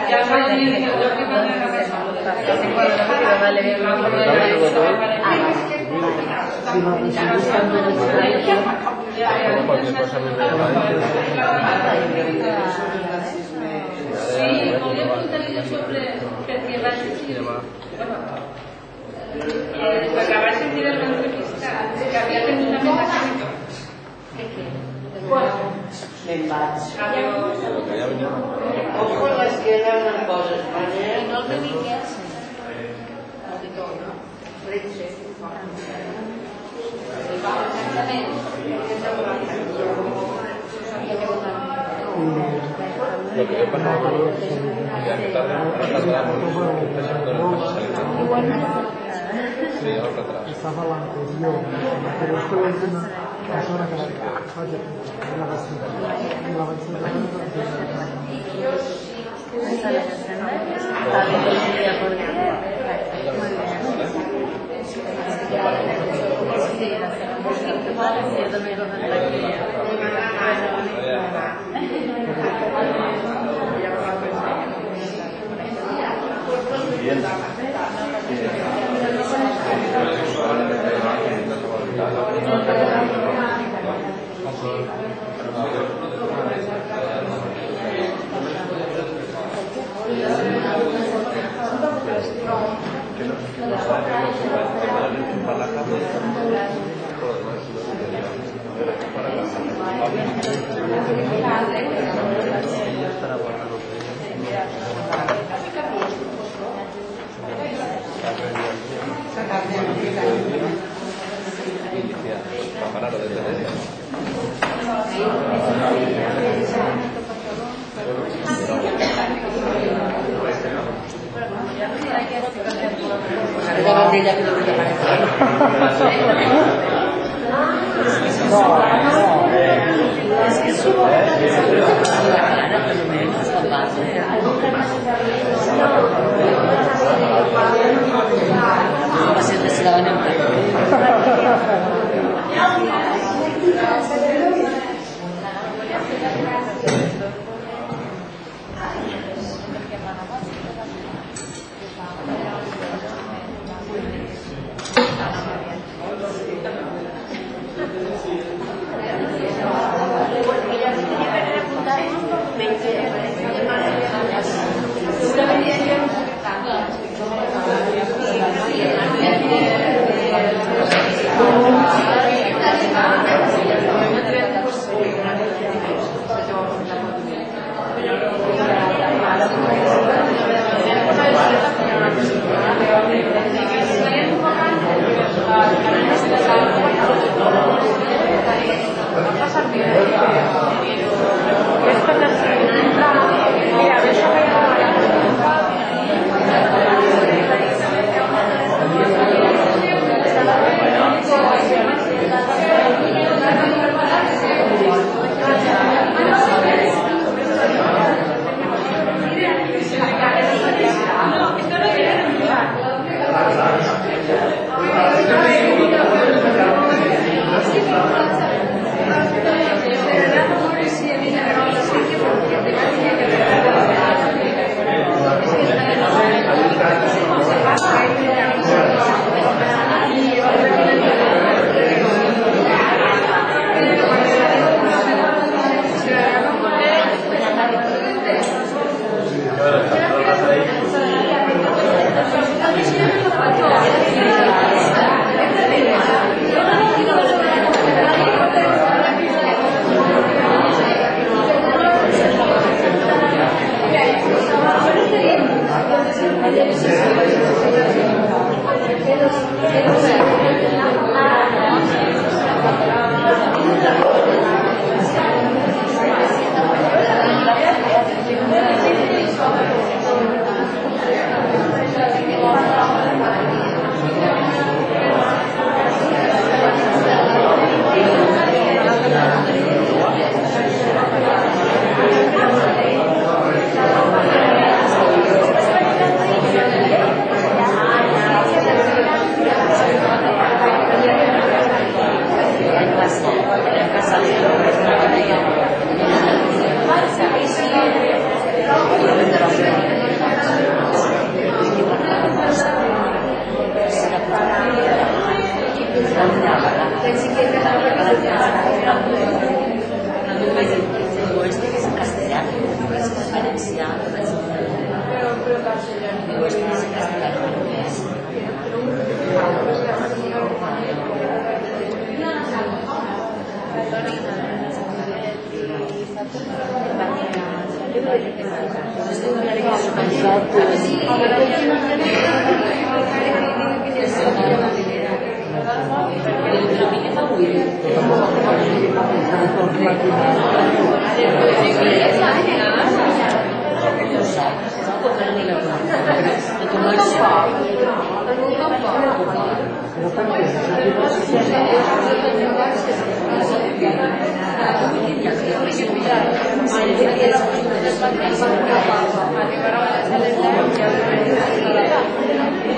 Ya me lo digo, yo que mando en la casa. Vale, bien, Sí, volia preguntar-li sobre perquè va sentir, perquè va sentir en l'entrevista que havia tingut una mena Me'n vaig. Ojo, les queden en coses, ¿vale? no el vingués. Lo que yo pasaba ya que tarde sí, ahora atrás. Estaba la anterior, pero esto es una persona que la segurament hi havia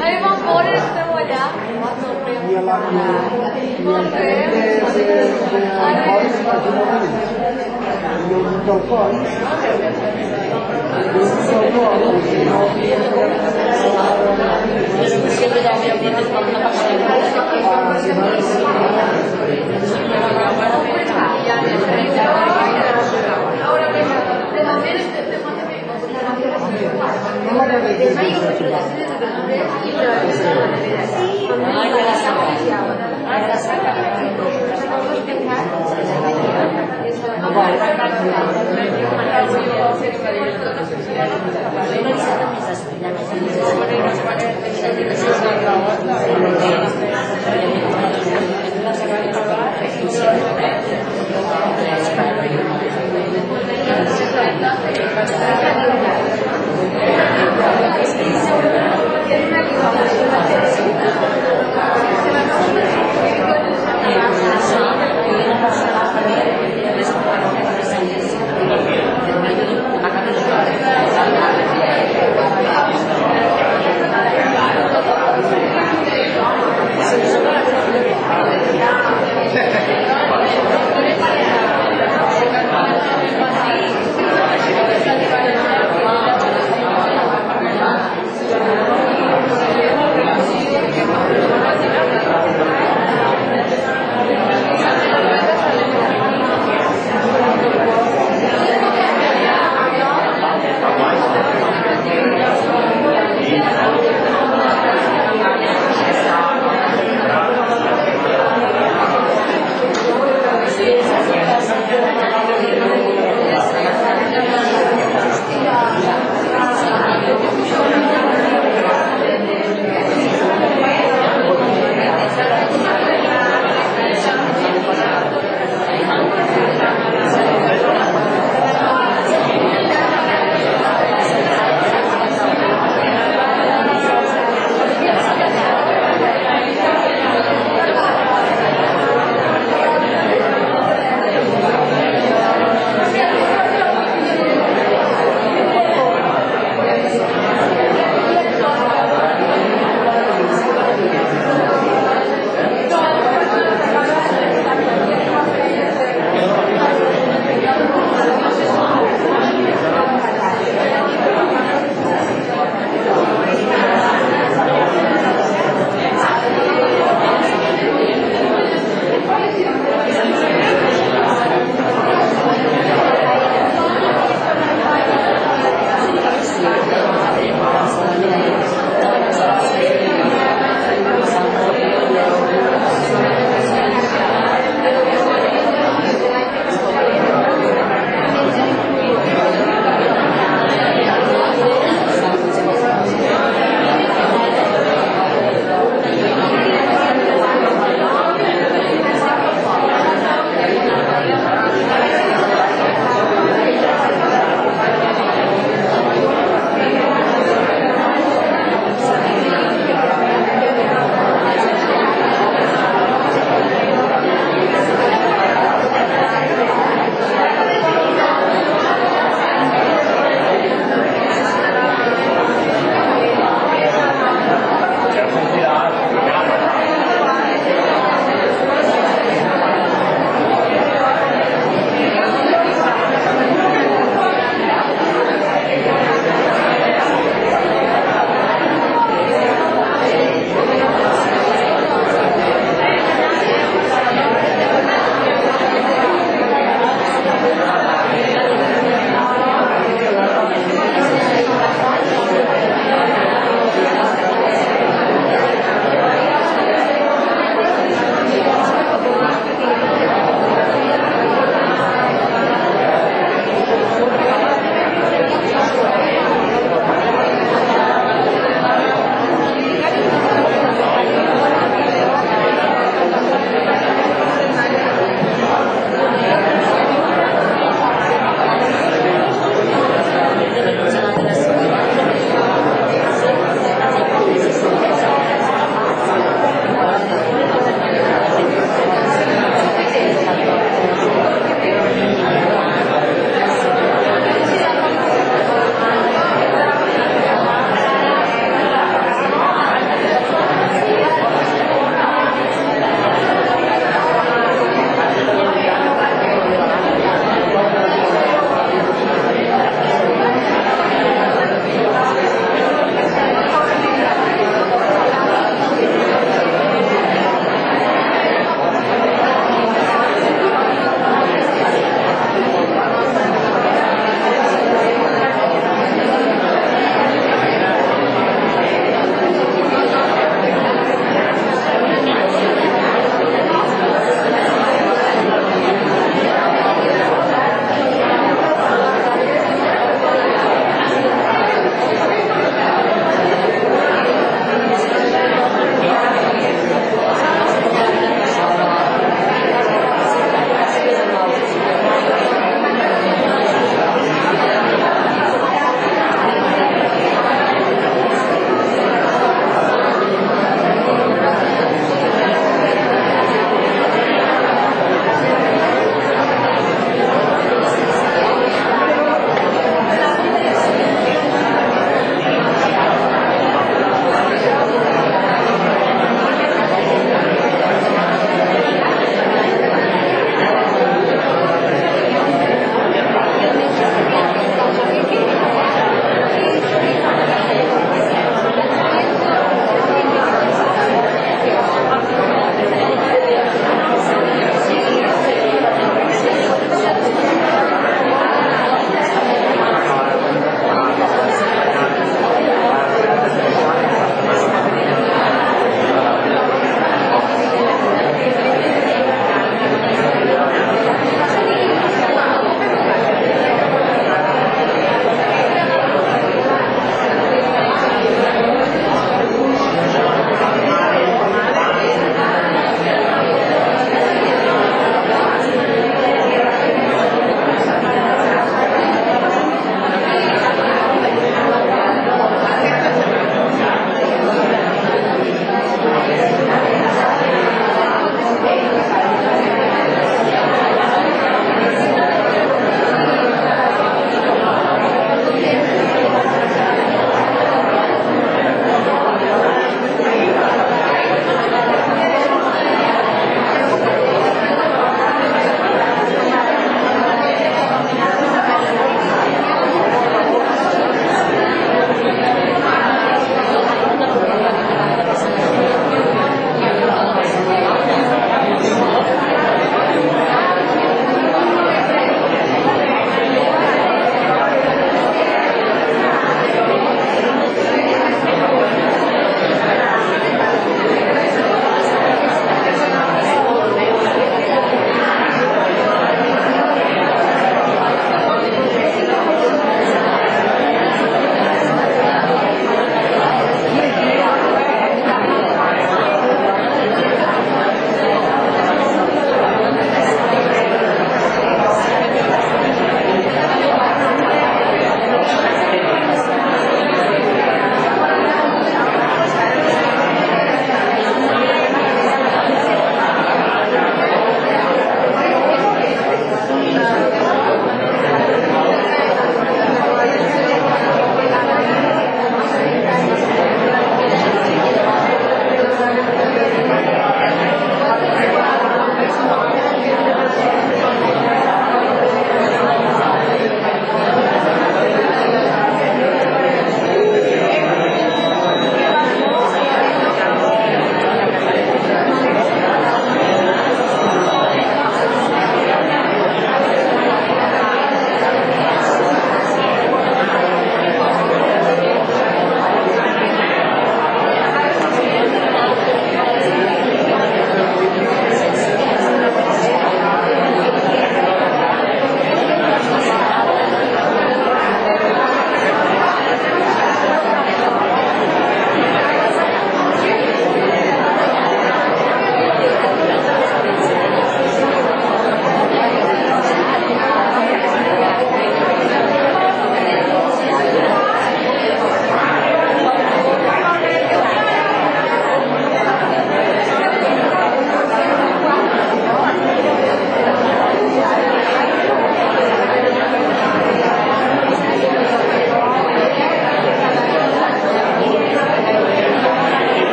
Avevamo fuori stiamo allà. Gracias.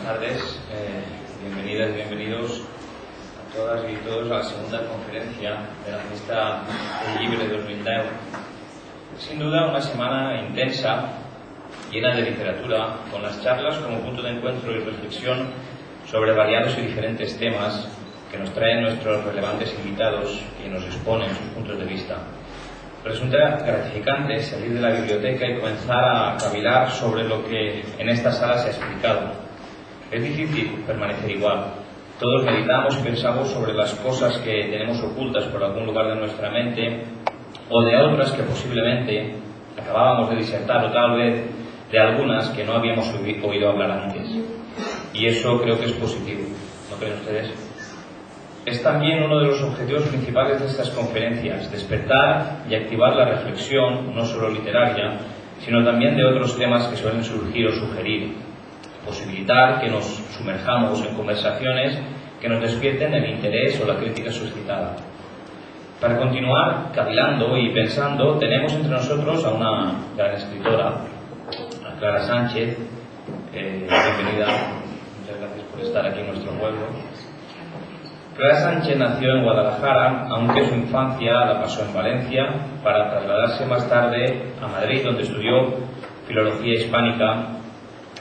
tardes. Bienvenidas y bienvenidos a todas y todos a la segunda conferencia de la Fiesta del Llibre 2010. Sin duda una semana intensa, llena de literatura, con las charlas como punto de encuentro y reflexión sobre variados y diferentes temas que nos traen nuestros relevantes invitados y nos exponen sus puntos de vista. Resulta gratificante salir de la biblioteca y comenzar a cavilar sobre lo que en esta sala se ha explicado. Es difícil permanecer igual. Todos meditamos y pensamos sobre las cosas que tenemos ocultas por algún lugar de nuestra mente o de otras que posiblemente acabábamos de disertar, o tal vez de algunas que no habíamos oído hablar antes. Y eso creo que es positivo, ¿no creen ustedes? Es también uno de los objetivos principales de estas conferencias, despertar y activar la reflexión, no solo literaria, sino también de otros temas que suelen surgir o sugerir, posibilitar que nos sumerjamos en conversaciones que nos despierten el interés o la crítica suscitada. Para continuar cavilando y pensando, tenemos entre nosotros a una gran escritora, a Clara Sánchez. Bienvenida, muchas gracias por estar aquí en nuestro pueblo. Clara Sánchez nació en Guadalajara, aunque su infancia la pasó en Valencia, para trasladarse más tarde a Madrid, donde estudió Filología Hispánica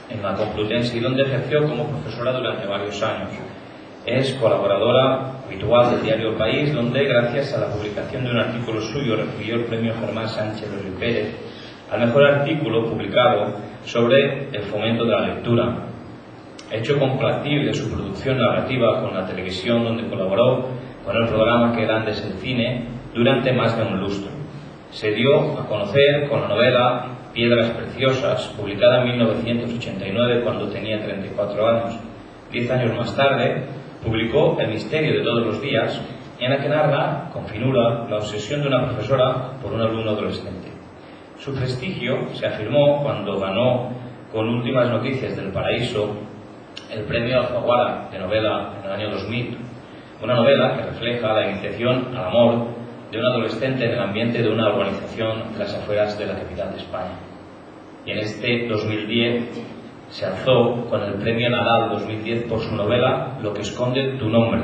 en la Complutense y donde ejerció como profesora durante varios años. Es colaboradora habitual del diario El País, donde, gracias a la publicación de un artículo suyo, recibió el premio Germán Sánchez López Pérez al mejor artículo publicado sobre el fomento de la lectura. Ha hecho compatible su producción narrativa con la televisión, donde colaboró con el programa Que grande es el cine durante más de un lustro. Se dio a conocer con la novela Piedras preciosas, publicada en 1989 cuando tenía 34 años. 10 años más tarde, publicó El misterio de todos los días, en la que narra con finura la obsesión de una profesora por un alumno adolescente. Su prestigio se afirmó cuando ganó con Últimas noticias del paraíso el premio Alfaguara de novela en el año 2000, una novela que refleja la iniciación al amor de un adolescente en el ambiente de una urbanización de las afueras de la capital de España. Y en este 2010 se alzó con el premio Nadal 2010 por su novela Lo que esconde tu nombre,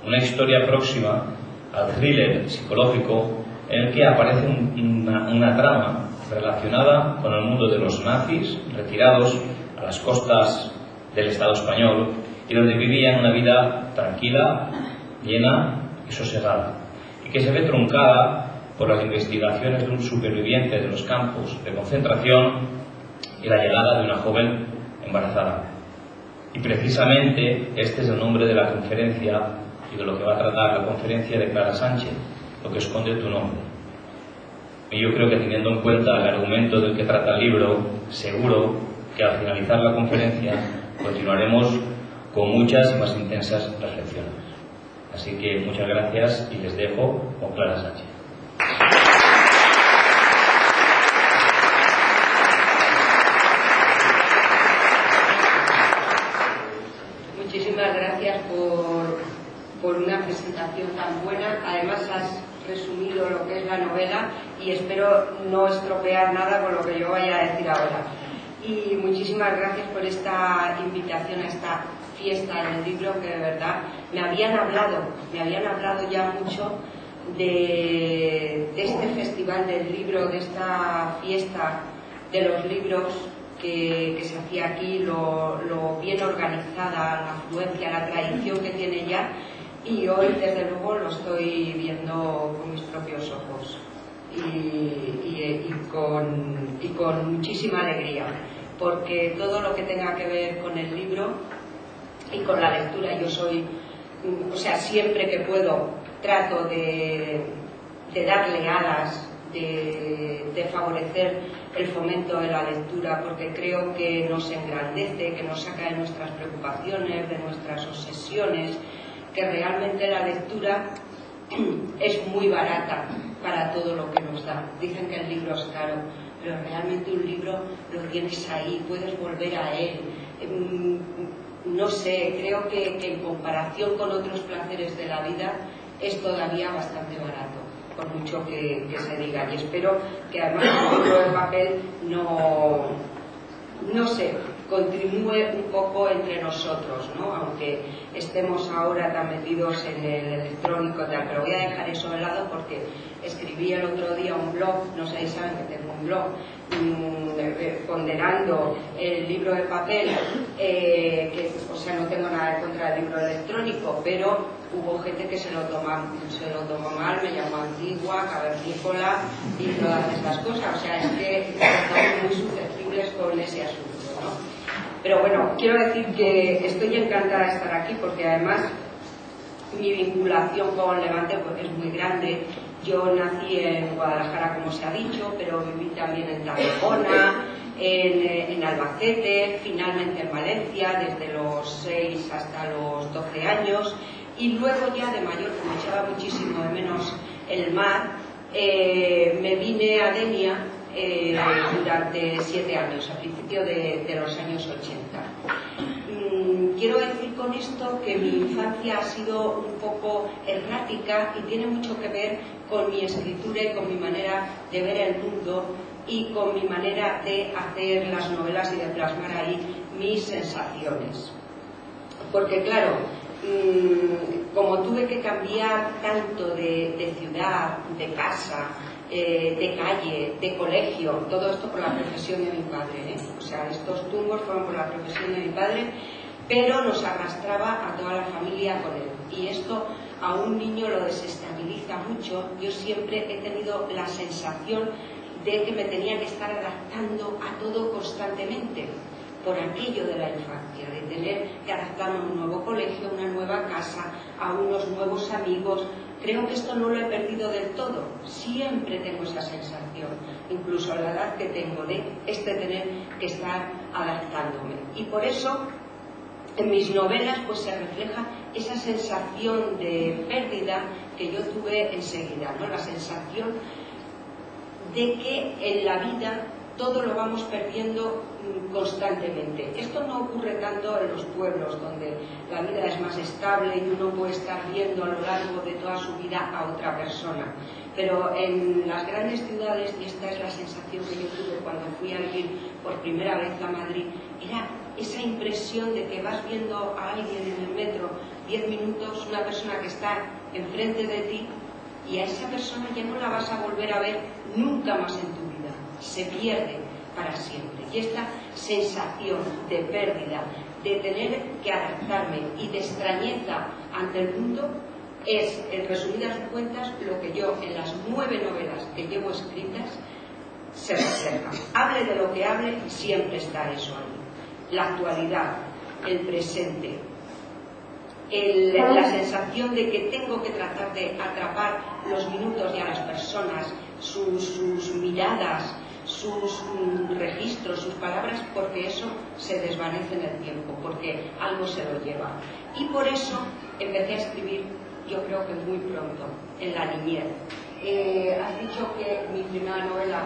una historia próxima al thriller psicológico en el que aparece una trama relacionada con el mundo de los nazis retirados a las costas del Estado español y donde vivían una vida tranquila, llena y sosegada, y que se ve truncada por las investigaciones de un superviviente de los campos de concentración y la llegada de una joven embarazada. Y precisamente este es el nombre de la conferencia y de lo que va a tratar la conferencia de Clara Sánchez, Lo que esconde tu nombre. Y yo creo que, teniendo en cuenta el argumento del que trata el libro, seguro que al finalizar la conferencia continuaremos con muchas y más intensas reflexiones. Así que muchas gracias y les dejo con Clara Sánchez. Muchísimas gracias por una presentación tan buena. Además has resumido lo que es la novela y espero no estropear nada con lo que yo vaya a decir ahora. Y muchísimas gracias por esta invitación a esta fiesta del libro, que de verdad me habían hablado ya mucho de este festival del libro, de esta fiesta de los libros que se hacía aquí, lo bien organizada, la afluencia, la tradición que tiene ya, y hoy desde luego lo estoy viendo con mis propios ojos y con muchísima alegría, porque todo lo que tenga que ver con el libro y con la lectura, yo soy, siempre que puedo trato de darle alas, de favorecer el fomento de la lectura, porque creo que nos engrandece, que nos saca de nuestras preocupaciones, de nuestras obsesiones, que realmente la lectura es muy barata para todo lo que nos da. Dicen que el libro es caro, pero realmente un libro lo tienes ahí, puedes volver a él. No sé, creo que en comparación con otros placeres de la vida es todavía bastante barato, por mucho que se diga. Y espero que además el libro de papel no sé, continúe un poco entre nosotros, ¿no? Aunque estemos ahora tan metidos en el electrónico, pero voy a dejar eso de lado porque escribí el otro día un blog, no sé si saben que tengo un blog, ponderando el libro de papel, o sea, no tengo nada en contra del libro electrónico, pero hubo gente que se lo tomó mal, me llamó antigua, cavernícola y todas estas cosas, o sea, es que estamos muy susceptibles con ese asunto, ¿no? Pero bueno, quiero decir que estoy encantada de estar aquí porque además mi vinculación con Levante pues, es muy grande. Yo nací en Guadalajara, como se ha dicho, pero viví también en Tarragona, en Albacete, finalmente en Valencia, desde los 6 hasta los 12 años, y luego ya de mayor, como echaba muchísimo de menos el mar, me vine a Denia durante 7 años, a principios de los años 80. Quiero decir con esto que mi infancia ha sido un poco errática y tiene mucho que ver con mi escritura y con mi manera de ver el mundo y con mi manera de hacer las novelas y de plasmar ahí mis sensaciones. Porque claro, como tuve que cambiar tanto de ciudad, de casa, de calle, de colegio, todo esto por la profesión de mi padre, o sea, estos tumbos fueron por la profesión de mi padre, pero nos arrastraba a toda la familia con él, y esto a un niño lo desestabiliza mucho. Yo siempre he tenido la sensación de que me tenía que estar adaptando a todo constantemente, por aquello de la infancia, de tener que adaptarme a un nuevo colegio, a una nueva casa, a unos nuevos amigos. Creo que esto no lo he perdido del todo, siempre tengo esa sensación, incluso a la edad que tengo, de tener que estar adaptándome. Y por eso, en mis novelas pues se refleja esa sensación de pérdida que yo tuve enseguida, ¿no? La sensación de que en la vida todo lo vamos perdiendo constantemente. Esto no ocurre tanto en los pueblos, donde la vida es más estable y uno puede estar viendo a lo largo de toda su vida a otra persona. Pero en las grandes ciudades, y esta es la sensación que yo tuve cuando fui a vivir por primera vez a Madrid, era esa impresión de que vas viendo a alguien en el metro 10 minutos, una persona que está enfrente de ti, y a esa persona ya no la vas a volver a ver nunca más en tu vida, se pierde para siempre. Y esta sensación de pérdida, de tener que adaptarme y de extrañeza ante el mundo, es, en resumidas cuentas, lo que yo en las 9 novelas que llevo escritas se refleja. Hable de lo que hable, siempre está eso ahí. La actualidad, el presente, la sensación de que tengo que tratar de atrapar los minutos y a las personas, sus miradas, sus registros, sus palabras, porque eso se desvanece en el tiempo, porque algo se lo lleva. Y por eso empecé a escribir, yo creo que muy pronto, en la niñez. Has dicho que mi primera novela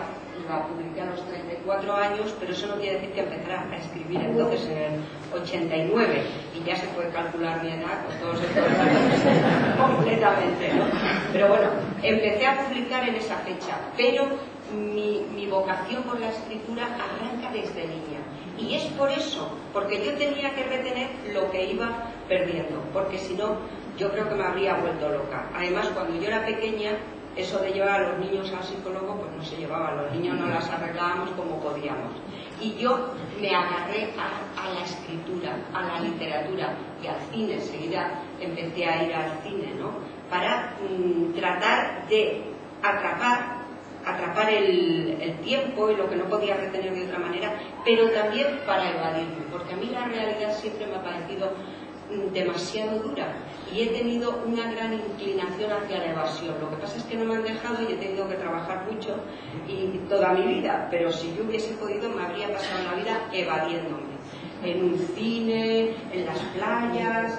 la publiqué a los 34 años, pero eso no quiere decir que empezara a escribir entonces en el 89, y ya se puede calcular mi edad con todos estos años completamente, ¿no? Pero bueno, empecé a publicar en esa fecha, pero mi vocación por la escritura arranca desde niña, y es por eso, porque yo tenía que retener lo que iba perdiendo, porque si no, yo creo que me habría vuelto loca. Además, cuando yo era pequeña, eso de llevar a los niños al psicólogo, pues no se llevaba, los niños no las arreglábamos como podíamos. Y yo me agarré a la escritura, a la literatura y al cine. Enseguida empecé a ir al cine, ¿no? Para tratar de atrapar el tiempo y lo que no podía retener de otra manera, pero también para evadirme, porque a mí la realidad siempre me ha parecido demasiado dura y he tenido una gran inclinación hacia la evasión. Lo que pasa es que no me han dejado y he tenido que trabajar mucho y toda mi vida, pero si yo hubiese podido me habría pasado la vida evadiéndome en un cine, en las playas,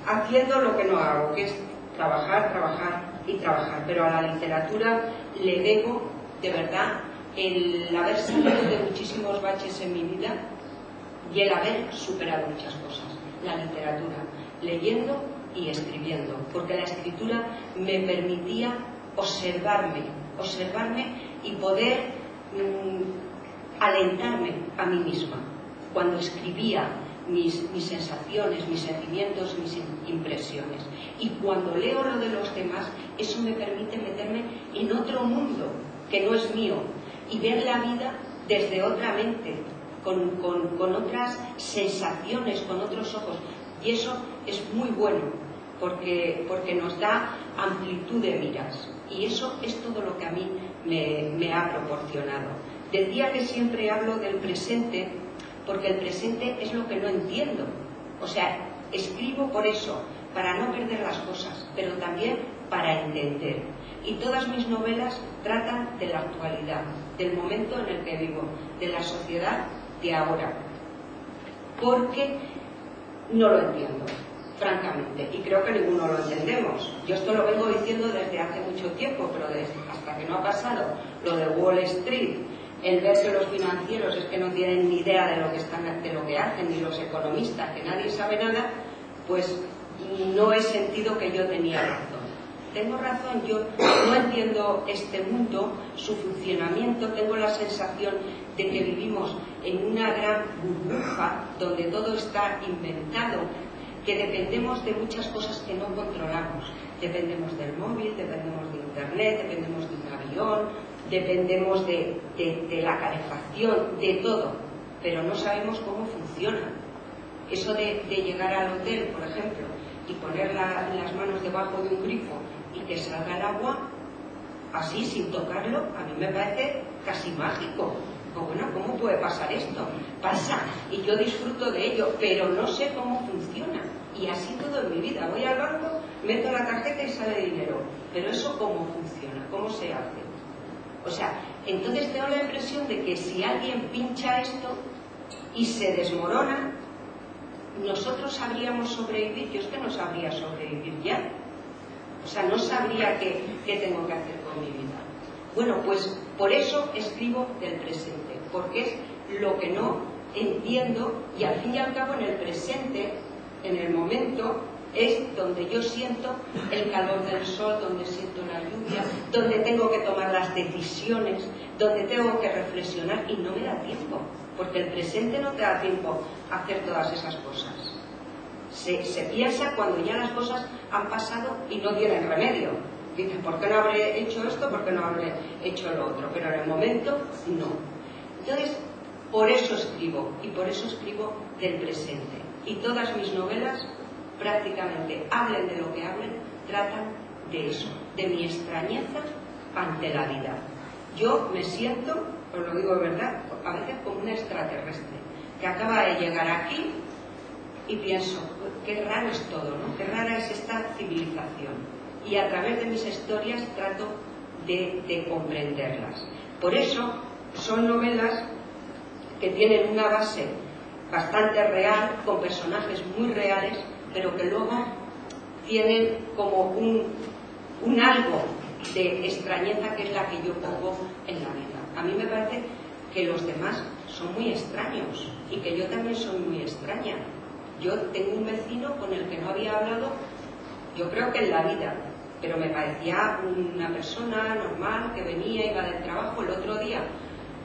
haciendo lo que no hago, que es trabajar, trabajar y trabajar. Pero a la literatura le debo de verdad el haber salido de muchísimos baches en mi vida y el haber superado muchas cosas. La literatura, leyendo y escribiendo, porque la escritura me permitía observarme y poder alentarme a mí misma. cuando escribía mis sensaciones, mis sentimientos, mis impresiones. Y cuando leo lo de los demás, eso me permite meterme en otro mundo que no es mío y ver la vida desde otra mente, con otras sensaciones, con otros ojos. Y eso es muy bueno, porque nos da amplitud de miras. Y eso es todo lo que a mí me ha proporcionado. Decía que siempre hablo del presente, porque el presente es lo que no entiendo. O sea, escribo por eso, para no perder las cosas, pero también para entender. Y todas mis novelas tratan de la actualidad, del momento en el que vivo, de la sociedad de ahora. Porque no lo entiendo, francamente, y creo que ninguno lo entendemos. Yo esto lo vengo diciendo desde hace mucho tiempo, pero hasta que no ha pasado lo de Wall Street, el ver que los financieros es que no tienen ni idea de lo que hacen, ni los economistas, que nadie sabe nada, pues no he sentido que yo tenía razón. Tengo razón, yo no entiendo este mundo, su funcionamiento, tengo la sensación de que vivimos en una gran burbuja donde todo está inventado, que dependemos de muchas cosas que no controlamos. Dependemos del móvil, dependemos de internet, dependemos de un avión, dependemos de la calefacción, de todo, pero no sabemos cómo funciona. Eso de llegar al hotel, por ejemplo, y poner las manos debajo de un grifo y que salga el agua así, sin tocarlo, a mí me parece casi mágico. O bueno, ¿cómo puede pasar esto? Pasa, y yo disfruto de ello, pero no sé cómo funciona. Y así todo en mi vida. Voy al banco, meto la tarjeta y sale dinero. Pero eso ¿cómo funciona? ¿Cómo se hace? O sea, entonces tengo la impresión de que si alguien pincha esto y se desmorona, nosotros sabríamos sobrevivir. Yo es que no sabría sobrevivir ya. O sea, no sabría qué tengo que hacer con mi vida. Bueno, pues por eso escribo del presente, porque es lo que no entiendo, y al fin y al cabo en el presente, en el momento, es donde yo siento el calor del sol, donde siento la lluvia, donde tengo que tomar las decisiones, donde tengo que reflexionar, y no me da tiempo, porque el presente no te da tiempo a hacer todas esas cosas. Se piensa cuando ya las cosas han pasado y no tienen remedio. Dices, ¿por qué no habré hecho esto? ¿Por qué no habré hecho lo otro? Pero en el momento, no. Entonces, por eso escribo, y por eso escribo del presente. Y todas mis novelas, prácticamente, hablen de lo que hablen, tratan de eso, de mi extrañeza ante la vida. Yo me siento, os lo digo de verdad, a veces como un extraterrestre, que acaba de llegar aquí y pienso, qué raro es todo, ¿no? Qué rara es esta civilización. Y a través de mis historias trato de comprenderlas. Por eso son novelas que tienen una base bastante real, con personajes muy reales, pero que luego tienen como un algo de extrañeza que es la que yo pongo en la vida. A mí me parece que los demás son muy extraños y que yo también soy muy extraña. Yo tengo un vecino con el que no había hablado, yo creo que en la vida, pero me parecía una persona normal que venía, iba del trabajo. El otro día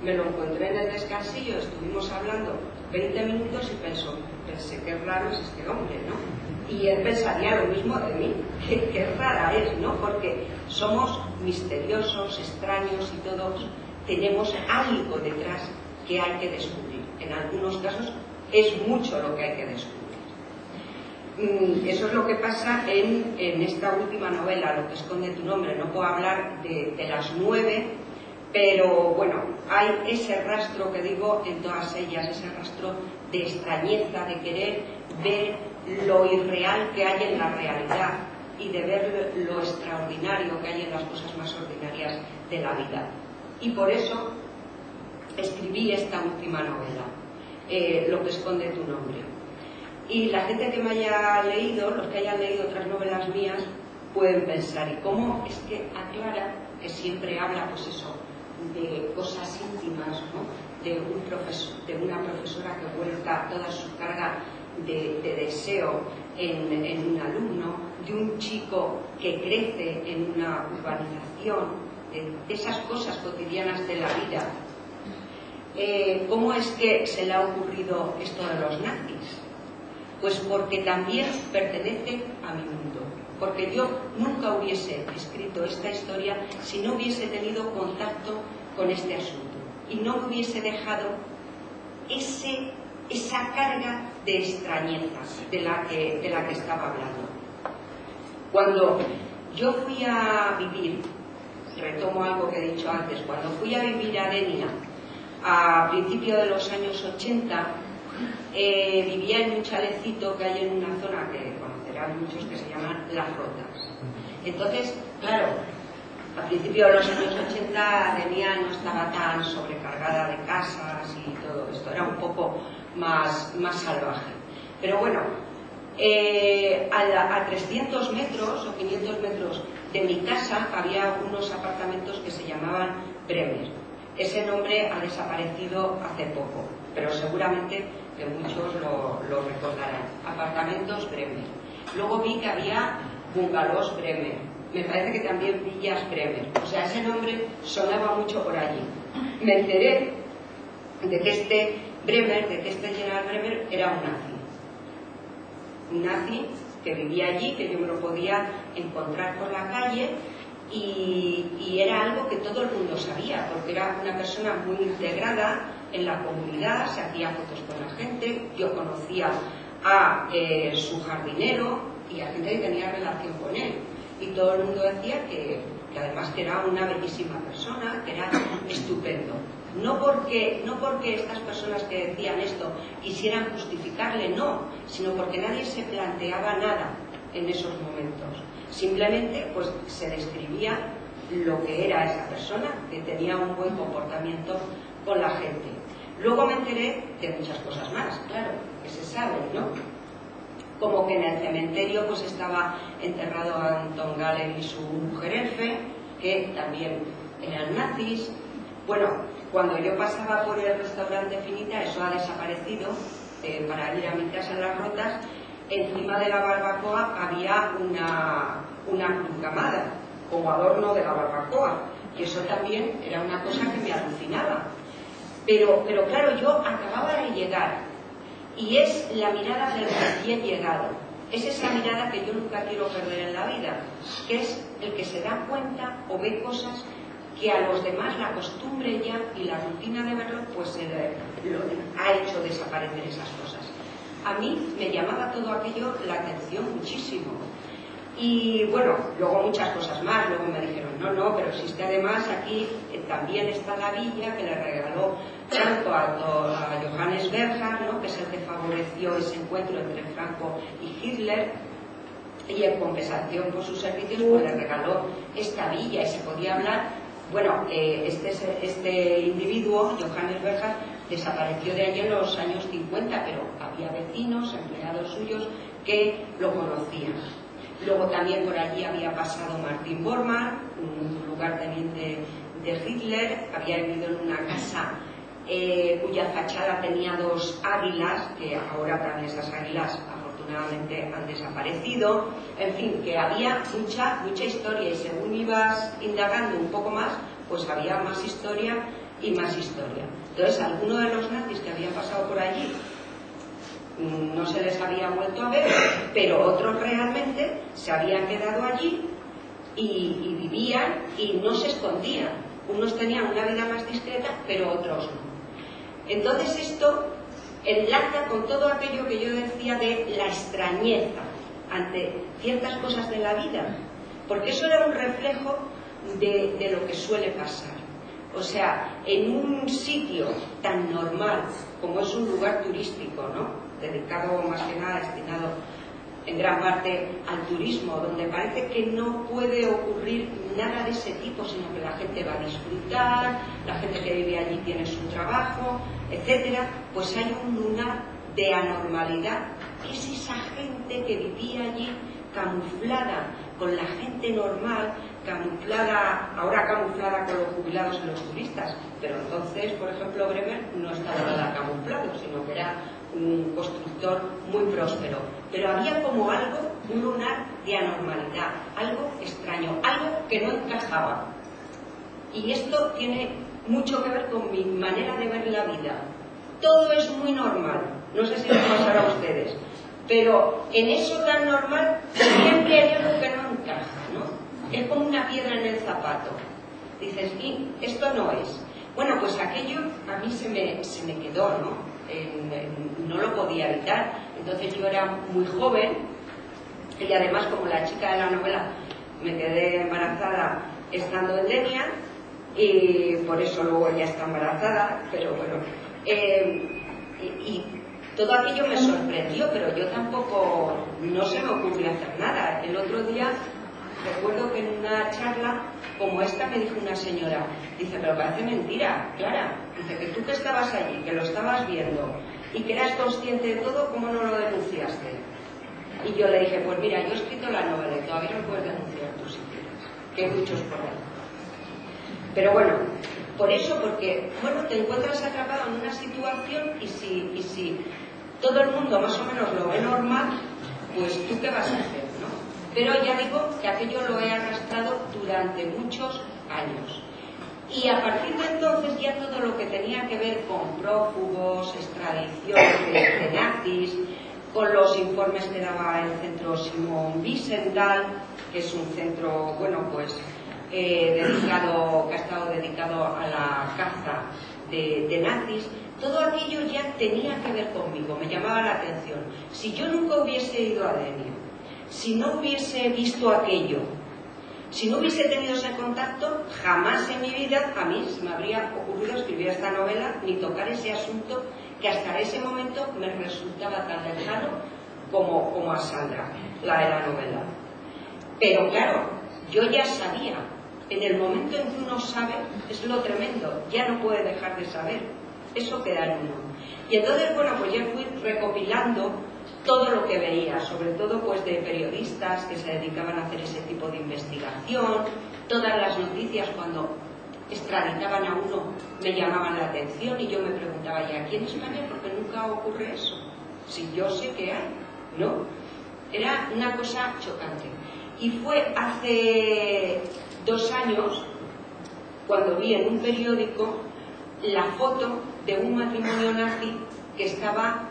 me lo encontré en el descansillo, estuvimos hablando 20 minutos y pensé qué raro es este hombre, ¿no? Y él pensaría lo mismo de mí, qué rara es, ¿no? Porque somos misteriosos, extraños y todos tenemos algo detrás que hay que descubrir. En algunos casos es mucho lo que hay que descubrir. Eso es lo que pasa en esta última novela, Lo que esconde tu nombre. No puedo hablar de las 9, pero bueno, hay ese rastro que digo en todas ellas, ese rastro de extrañeza, de querer ver lo irreal que hay en la realidad y de ver lo extraordinario que hay en las cosas más ordinarias de la vida. Y por eso escribí esta última novela, Lo que esconde tu nombre. Y la gente que me haya leído, los que hayan leído otras novelas mías, pueden pensar, ¿y cómo es que aclara que siempre habla, pues eso, de cosas íntimas, ¿no? De una profesora que vuelca toda su carga de deseo en un alumno, de un chico que crece en una urbanización, de esas cosas cotidianas de la vida? ¿cómo es que se le ha ocurrido esto de los nazis? Pues porque también pertenece a mi mundo. Porque yo nunca hubiese escrito esta historia si no hubiese tenido contacto con este asunto y no me hubiese dejado esa carga de extrañeza de la que estaba hablando. Cuando yo fui a vivir, retomo algo que he dicho antes, cuando fui a vivir a Denia a principios de los años 80, vivía en un chalecito que hay en una zona que conocerán muchos que se llama Las Rotas. Entonces, claro, a principios de los años 80 Denia no estaba tan sobrecargada de casas y todo esto, era un poco más salvaje. Pero bueno, a 300 metros o 500 metros de mi casa había unos apartamentos que se llamaban Bremer. Ese nombre ha desaparecido hace poco, pero seguramente que muchos lo recordarán. Apartamentos Bremer. Luego vi que había bungalows Bremer. Me parece que también villas Bremer. O sea, ese nombre sonaba mucho por allí. Me enteré de que este general Bremer era un nazi. Un nazi que vivía allí, que yo me lo podía encontrar por la calle y era algo que todo el mundo sabía, porque era una persona muy integrada en la comunidad, se hacía fotos con la gente, yo conocía a su jardinero y a gente que tenía relación con él. Y todo el mundo decía que además que era una bellísima persona, que era estupendo. No porque estas personas que decían esto quisieran justificarle, no, sino porque nadie se planteaba nada en esos momentos. Simplemente pues se describía lo que era esa persona, que tenía un buen comportamiento con la gente. Luego me enteré de muchas cosas más, claro, que se saben, ¿no? Como que en el cementerio pues estaba enterrado Anton Gahlen y su mujer Elfe, que también eran nazis. Bueno, cuando yo pasaba por el restaurante Finita, eso ha desaparecido, para ir a mi casa en Las Rotas, encima de la barbacoa había una crucamada, como adorno de la barbacoa, y eso también era una cosa que me alucinaba. Pero claro, yo acababa de llegar, y es la mirada del recién llegado, es esa mirada que yo nunca quiero perder en la vida, que es el que se da cuenta o ve cosas que a los demás la costumbre ya y la rutina de verlo pues ha hecho desaparecer esas cosas. A mí me llamaba todo aquello la atención muchísimo. Y bueno, luego muchas cosas más. Luego me dijeron, no, pero existe además aquí también está la villa que le regaló Franco a Johannes Berger, ¿no? Que es el que favoreció ese encuentro entre Franco y Hitler, y en compensación por sus servicios pues le regaló esta villa y se podía hablar. Bueno, este individuo, Johannes Berger, desapareció de allí en los años 50, pero había vecinos, empleados suyos que lo conocían. Luego también por allí había pasado Martin Bormann, un lugarteniente de Hitler, había vivido en una casa cuya fachada tenía dos águilas, que ahora también esas águilas afortunadamente han desaparecido. En fin, que había mucha historia, y según ibas indagando un poco más, pues había más historia y más historia. Entonces, algunos de los nazis que habían pasado por allí no se les había vuelto a ver, pero otros realmente se habían quedado allí y vivían y no se escondían. Unos tenían una vida más discreta, pero otros no. Entonces esto enlaza con todo aquello que yo decía de la extrañeza ante ciertas cosas de la vida, porque eso era un reflejo de lo que suele pasar. O sea, en un sitio tan normal como es un lugar turístico, ¿no?, dedicado más que nada, destinado en gran parte al turismo, donde parece que no puede ocurrir nada de ese tipo, sino que la gente va a disfrutar, la gente que vive allí tiene su trabajo, etcétera, pues hay un lunar de anormalidad, que es esa gente que vivía allí camuflada con la gente normal, ahora camuflada con los jubilados y los turistas, pero entonces, por ejemplo, Bremer no estaba nada camuflado, sino que era un constructor muy próspero, pero había como algo, un lunar de anormalidad, algo extraño, algo que no encajaba. Y esto tiene mucho que ver con mi manera de ver la vida. Todo es muy normal, no sé si les pasará a ustedes, pero en eso tan normal siempre hay algo que no encaja, ¿no? Es como una piedra en el zapato. Dices, y esto no es. Bueno, pues aquello a mí se me quedó, ¿no? No lo podía evitar. Entonces yo era muy joven y además, como la chica de la novela, me quedé embarazada estando en Denia y por eso luego ella está embarazada, pero bueno. Y todo aquello me sorprendió, pero yo tampoco, no se me ocurrió hacer nada. El otro día recuerdo que en una charla como esta me dijo una señora, dice, pero parece mentira, Clara, dice que tú que estabas allí, que lo estabas viendo y que eras consciente de todo, ¿cómo no lo denunciaste? Y yo le dije, pues mira, yo he escrito la novela y todavía no puedes denunciar tú si quieres, que hay muchos por ahí. Pero bueno, por eso, porque bueno, te encuentras atrapado en una situación y si todo el mundo más o menos lo ve normal, pues tú qué vas a hacer, ¿no? Pero ya digo que aquello lo he arrastrado durante muchos años. Y a partir de entonces ya todo lo que tenía que ver con prófugos, extradiciones de nazis, con los informes que daba el centro Simón Wiesenthal, que es un centro, bueno, pues que ha estado dedicado a la caza de nazis, todo aquello ya tenía que ver conmigo, me llamaba la atención. Si yo nunca hubiese ido a Denia, si no hubiese visto aquello, si no hubiese tenido ese contacto, jamás en mi vida a mí se me habría ocurrido escribir esta novela ni tocar ese asunto que hasta ese momento me resultaba tan lejano como a Sandra, la de la novela. Pero claro, yo ya sabía, en el momento en que uno sabe, es lo tremendo, ya no puede dejar de saber, eso queda en uno. Y entonces, bueno, pues ya fui recopilando todo lo que veía, sobre todo pues de periodistas que se dedicaban a hacer ese tipo de investigación, todas las noticias cuando extraditaban a uno me llamaban la atención y yo me preguntaba, ¿y aquí en España por qué nunca ocurre eso? Si yo sé que hay, ¿no? Era una cosa chocante. Y fue hace 2 años cuando vi en un periódico la foto de un matrimonio nazi que estaba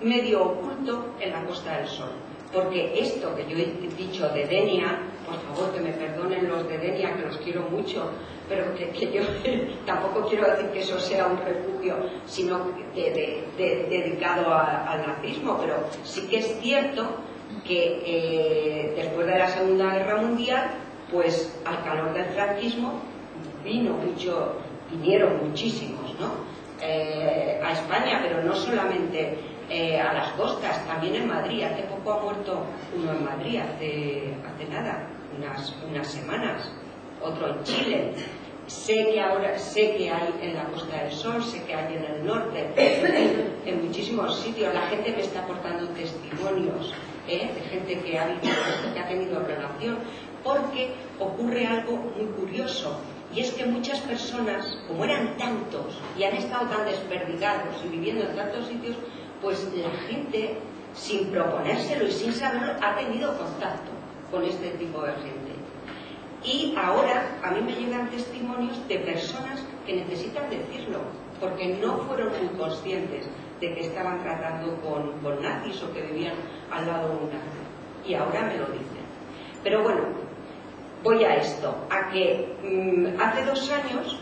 medio oculto en la Costa del Sol. Porque esto que yo he dicho de Denia, por favor que me perdonen los de Denia, que los quiero mucho, pero que yo tampoco quiero decir que eso sea un refugio, sino dedicado al nazismo, pero sí que es cierto que después de la Segunda Guerra Mundial, pues al calor del franquismo vinieron muchísimos, ¿no? A España, pero no solamente a las costas, también en Madrid. Hace poco ha muerto uno en Madrid, hace nada, unas semanas, otro en Chile. Sé que hay en la Costa del Sol, sé que hay en el norte, en muchísimos sitios. La gente me está aportando testimonios de gente que ha tenido relación, porque ocurre algo muy curioso. Y es que muchas personas, como eran tantos y han estado tan desperdigados y viviendo en tantos sitios, pues la gente, sin proponérselo y sin saberlo, ha tenido contacto con este tipo de gente. Y ahora a mí me llegan testimonios de personas que necesitan decirlo, porque no fueron muy conscientes de que estaban tratando con nazis o que vivían al lado de un nazi. Y ahora me lo dicen. Pero bueno, voy a esto, a que hace 2 años,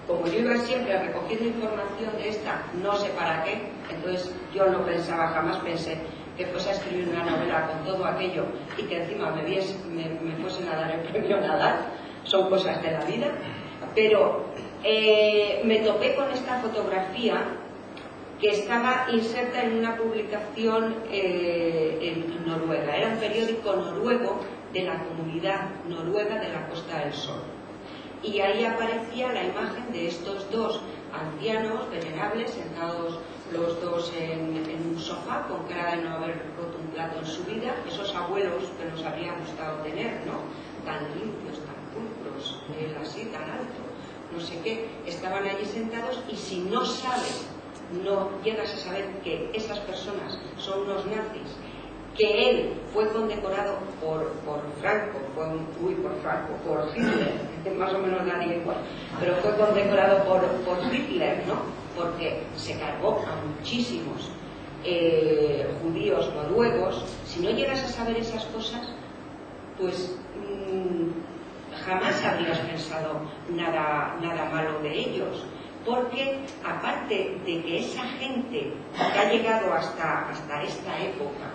como yo iba siempre recogiendo información de esta, no sé para qué, entonces yo no pensaba, jamás pensé que fuese a escribir una novela con todo aquello y que encima me fuesen a dar el premio Nadal, son cosas de la vida, pero me topé con esta fotografía que estaba inserta en una publicación en Noruega, era un periódico noruego de la comunidad noruega de la Costa del Sol. Y ahí aparecía la imagen de estos 2 ancianos venerables sentados los dos en un sofá con cara de no haber roto un plato en su vida, esos abuelos que nos habría gustado tener, ¿no? Tan limpios, tan pulcros, él así, tan alto, no sé qué, estaban allí sentados y si no sabes, no llegas a saber que esas personas son unos nazis, que él fue condecorado por Hitler más o menos daría igual, pero fue condecorado por Hitler, ¿no? Porque se cargó a muchísimos judíos noruegos. Si no llegas a saber esas cosas, pues jamás habrías pensado nada malo de ellos, porque aparte de que esa gente que ha llegado hasta esta época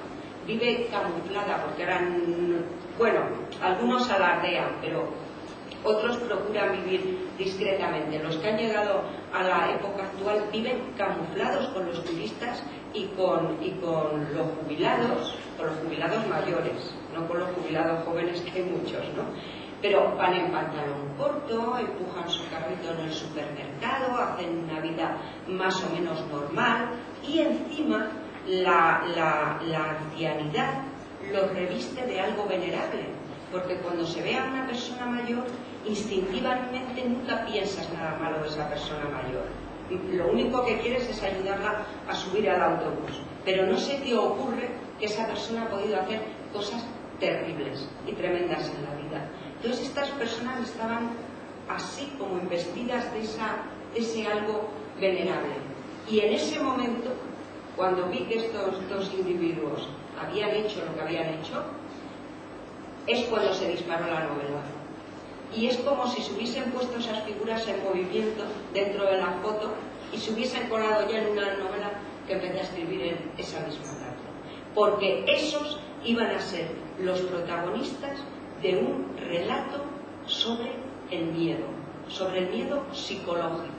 vive camuflada, porque eran, bueno, algunos alardean, pero otros procuran vivir discretamente. Los que han llegado a la época actual viven camuflados con los turistas y con los jubilados mayores, no con los jubilados jóvenes, que hay muchos, ¿no? Pero van en pantalón corto, empujan su carrito en el supermercado, hacen una vida más o menos normal, y encima la ancianidad los reviste de algo venerable, porque cuando se ve a una persona mayor, instintivamente nunca piensas nada malo de esa persona mayor. Lo único que quieres es ayudarla a subir al autobús, pero no se te ocurre que esa persona ha podido hacer cosas terribles y tremendas en la vida. Entonces estas personas estaban así como investidas de ese algo venerable. Y en ese momento, cuando vi que estos dos individuos habían hecho lo que habían hecho, es cuando se disparó la novela. Y es como si se hubiesen puesto esas figuras en movimiento dentro de la foto y se hubiesen colado ya en una novela que empecé a escribir en esa misma tarde. Porque esos iban a ser los protagonistas de un relato sobre el miedo psicológico,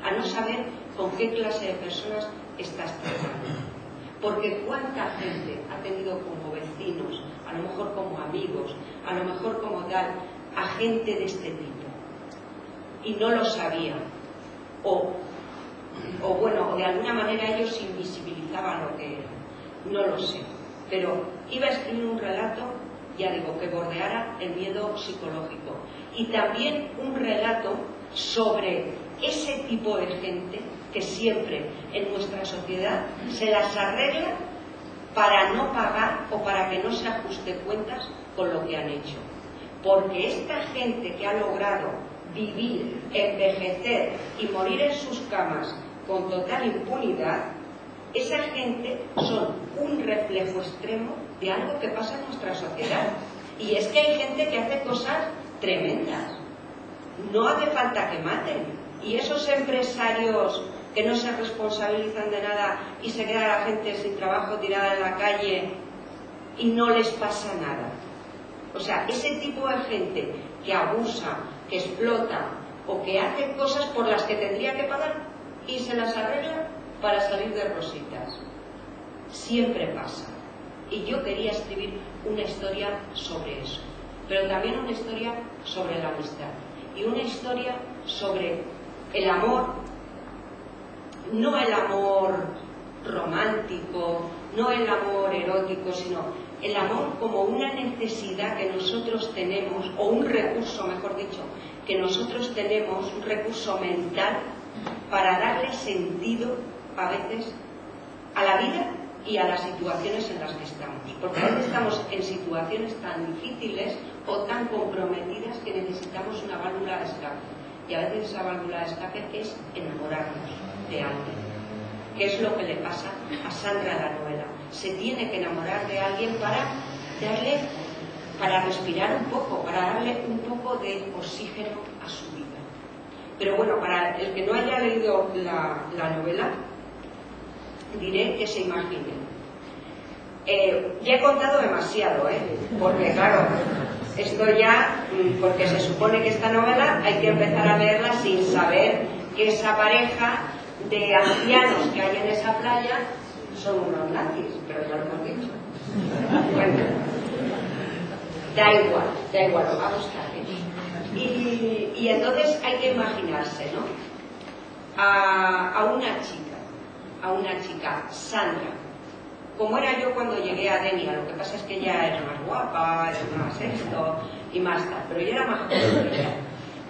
a no saber con qué clase de personas estás tratando. Porque cuánta gente ha tenido como vecinos, a lo mejor como amigos, a lo mejor como tal, a gente de este tipo, y no lo sabían, o de alguna manera ellos invisibilizaban lo que era, no lo sé, pero iba a escribir un relato, ya digo, que bordeara el miedo psicológico, y también un relato sobre ese tipo de gente que siempre en nuestra sociedad se las arregla para no pagar o para que no se ajuste cuentas con lo que han hecho. Porque esta gente que ha logrado vivir, envejecer y morir en sus camas con total impunidad, esa gente son un reflejo extremo de algo que pasa en nuestra sociedad. Y es que hay gente que hace cosas tremendas. No hace falta que maten. Y esos empresarios que no se responsabilizan de nada y se queda la gente sin trabajo tirada en la calle y no les pasa nada. O sea, ese tipo de gente que abusa, que explota o que hace cosas por las que tendría que pagar y se las arregla para salir de rositas. Siempre pasa. Y yo quería escribir una historia sobre eso, pero también una historia sobre la amistad y una historia sobre el amor, no el amor romántico, no el amor erótico, sino el amor como una necesidad que nosotros tenemos, o un recurso, mejor dicho, que nosotros tenemos, un recurso mental para darle sentido a veces a la vida y a las situaciones en las que estamos. Porque a veces estamos en situaciones tan difíciles o tan comprometidas que necesitamos una válvula de escape. Y a veces esa válvula de escape es enamorarnos de alguien. ¿Qué es lo que le pasa a Sandra en la novela? Se tiene que enamorar de alguien para respirar un poco, para darle un poco de oxígeno a su vida. Pero bueno, para el que no haya leído la novela, diré que se imagine. Ya he contado demasiado, porque claro, esto ya, porque se supone que esta novela hay que empezar a leerla sin saber que esa pareja de ancianos que hay en esa playa son unos nazis, pero ya lo hemos dicho. Bueno, da igual, lo vamos a hacer. Y entonces hay que imaginarse, ¿no? A una chica, Sandra, como era yo cuando llegué a Denia. Lo que pasa es que ella era más guapa, era más esto y más tal, pero yo era más joven que ella.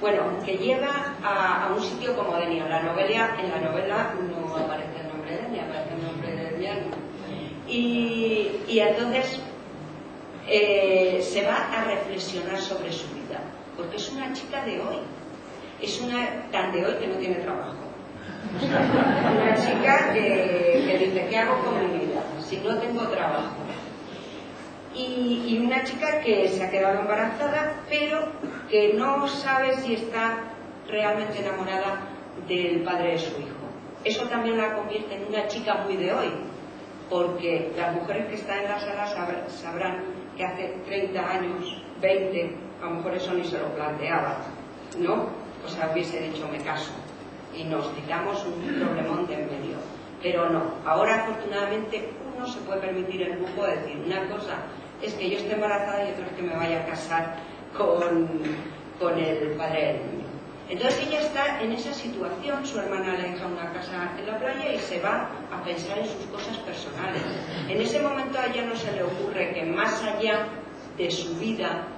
Bueno, que llega a un sitio como Denia. En la novela no aparece el nombre de Denia, aparece el nombre de Diana. Y entonces se va a reflexionar sobre su vida. porque es una chica de hoy. Es una tan de hoy que no tiene trabajo. Una chica que dice, ¿qué hago con mi vida si no tengo trabajo? Y una chica que se ha quedado embarazada, pero que no sabe si está realmente enamorada del padre de su hijo. Eso también la convierte en una chica muy de hoy, porque las mujeres que están en la sala sabrán que hace 30 años, 20, a lo mejor eso ni se lo planteaba, ¿no? O sea, hubiese dicho, me caso, y nos quitamos un problemón de en medio. Pero no, ahora afortunadamente uno se puede permitir el lujo de decir, una cosa es que yo esté embarazada y otra es que me vaya a casar con el padre del niño. Entonces ella está en esa situación, su hermana le deja una casa en la playa y se va a pensar en sus cosas personales. En ese momento a ella no se le ocurre que más allá de su vida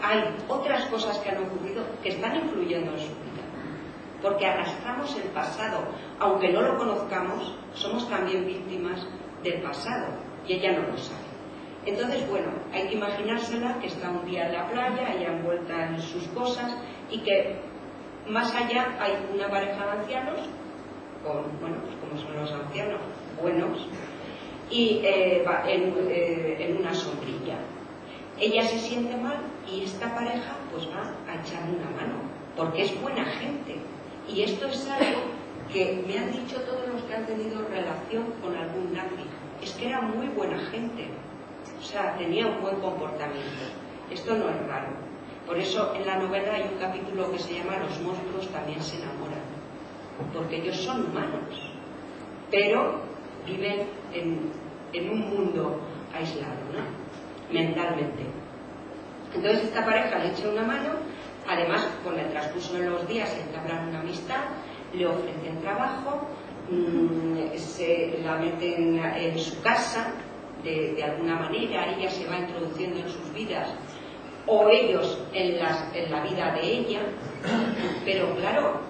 hay otras cosas que han ocurrido que están influyendo en su vida. Porque arrastramos el pasado, aunque no lo conozcamos, somos también víctimas del pasado y ella no lo sabe. Entonces, bueno, hay que imaginársela que está un día en la playa, ella envuelta en sus cosas y que más allá hay una pareja de ancianos, bueno, pues como son los ancianos, buenos, y en una sombrilla. Ella se siente mal y esta pareja pues va a echarle una mano, porque es buena gente. Y esto es algo que me han dicho todos los que han tenido relación con algún nazi. Es que era muy buena gente, o sea, tenía un buen comportamiento. Esto no es raro. Por eso en la novela hay un capítulo que se llama Los monstruos también se enamoran, porque ellos son humanos, pero viven en un mundo aislado, ¿no? Mentalmente. Entonces esta pareja le echa una mano, además con el transcurso de los días entablan una amistad, le ofrecen trabajo, se la meten en su casa de alguna manera, ella se va introduciendo en sus vidas o ellos en la vida de ella, pero claro,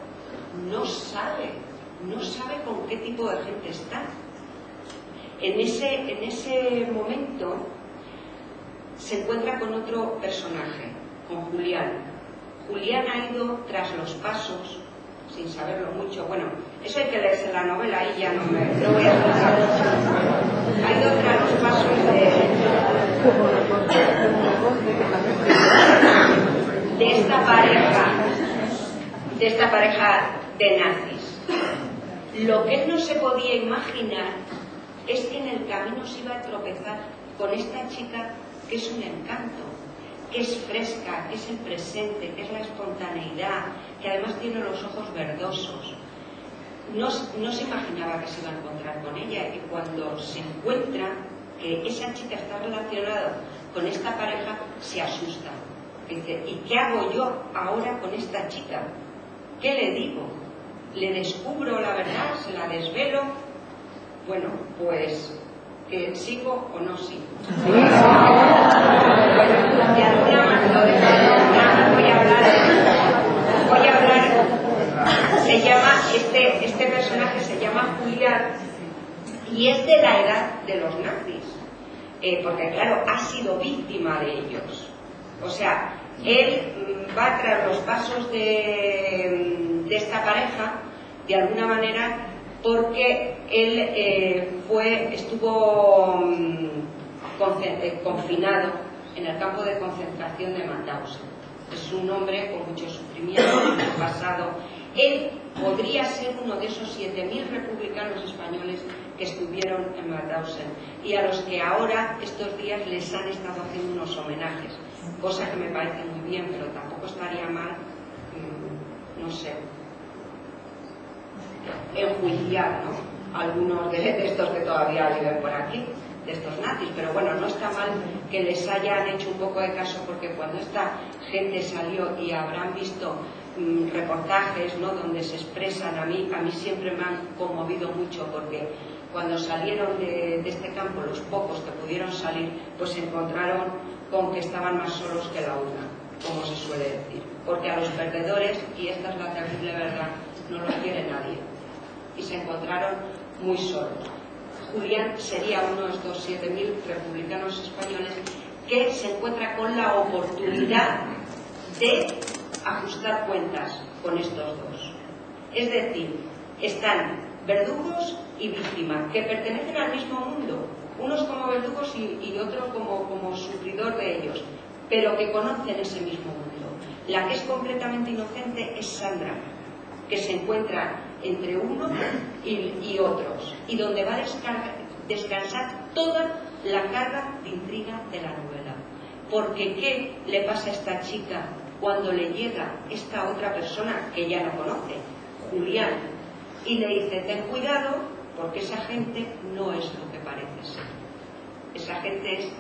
no sabe con qué tipo de gente está. En ese momento se encuentra con otro personaje, con Julián. Julián ha ido tras los pasos, sin saberlo mucho, bueno, eso hay que leerse la novela y ya no voy a explicar mucho. Ha ido tras los pasos de esta pareja de nazis. Lo que él no se podía imaginar es que en el camino se iba a tropezar con esta chica que es un encanto, que es fresca, que es el presente, que es la espontaneidad, que además tiene los ojos verdosos. No se imaginaba que se iba a encontrar con ella, y cuando se encuentra que esa chica está relacionada con esta pareja, se asusta. Dice, ¿y qué hago yo ahora con esta chica? ¿Qué le digo? ¿Le descubro la verdad? ¿Se la desvelo? Bueno, pues, ¿sigo o no sigo? De alguna manera, voy a hablar, se llama, este personaje se llama Julián, y es de la edad de los nazis, porque claro, ha sido víctima de ellos. O sea, él va tras los pasos de esta pareja, de alguna manera, porque él estuvo confinado en el campo de concentración de Mauthausen. Es un hombre con mucho sufrimiento, mucho pasado. Él podría ser uno de esos 7.000 republicanos españoles que estuvieron en Mauthausen y a los que ahora, estos días, les han estado haciendo unos homenajes, cosa que me parece muy bien, pero tampoco estaría mal, no sé, enjuiciar, ¿no?, algunos de estos que todavía viven por aquí, de estos nazis, pero bueno, no está mal que les hayan hecho un poco de caso, porque cuando esta gente salió, y habrán visto reportajes, ¿no?, donde se expresan, a mí siempre me han conmovido mucho, porque cuando salieron de este campo, los pocos que pudieron salir, pues se encontraron con que estaban más solos que la una, como se suele decir, porque a los perdedores, y esta es la terrible verdad, no los quiere nadie, y se encontraron muy solos. Julián sería uno de estos 7.000 republicanos españoles que se encuentra con la oportunidad de ajustar cuentas con estos dos. Es decir, están verdugos y víctimas, que pertenecen al mismo mundo, unos como verdugos y otros como sufridor de ellos, pero que conocen ese mismo mundo. La que es completamente inocente es Sandra, que se encuentra entre uno y otros, y donde va a descansar toda la carga de intriga de la novela. Porque ¿qué le pasa a esta chica cuando le llega esta otra persona que ella no conoce, Julián, y le dice: ten cuidado porque esa gente no es lo que parece ser, esa gente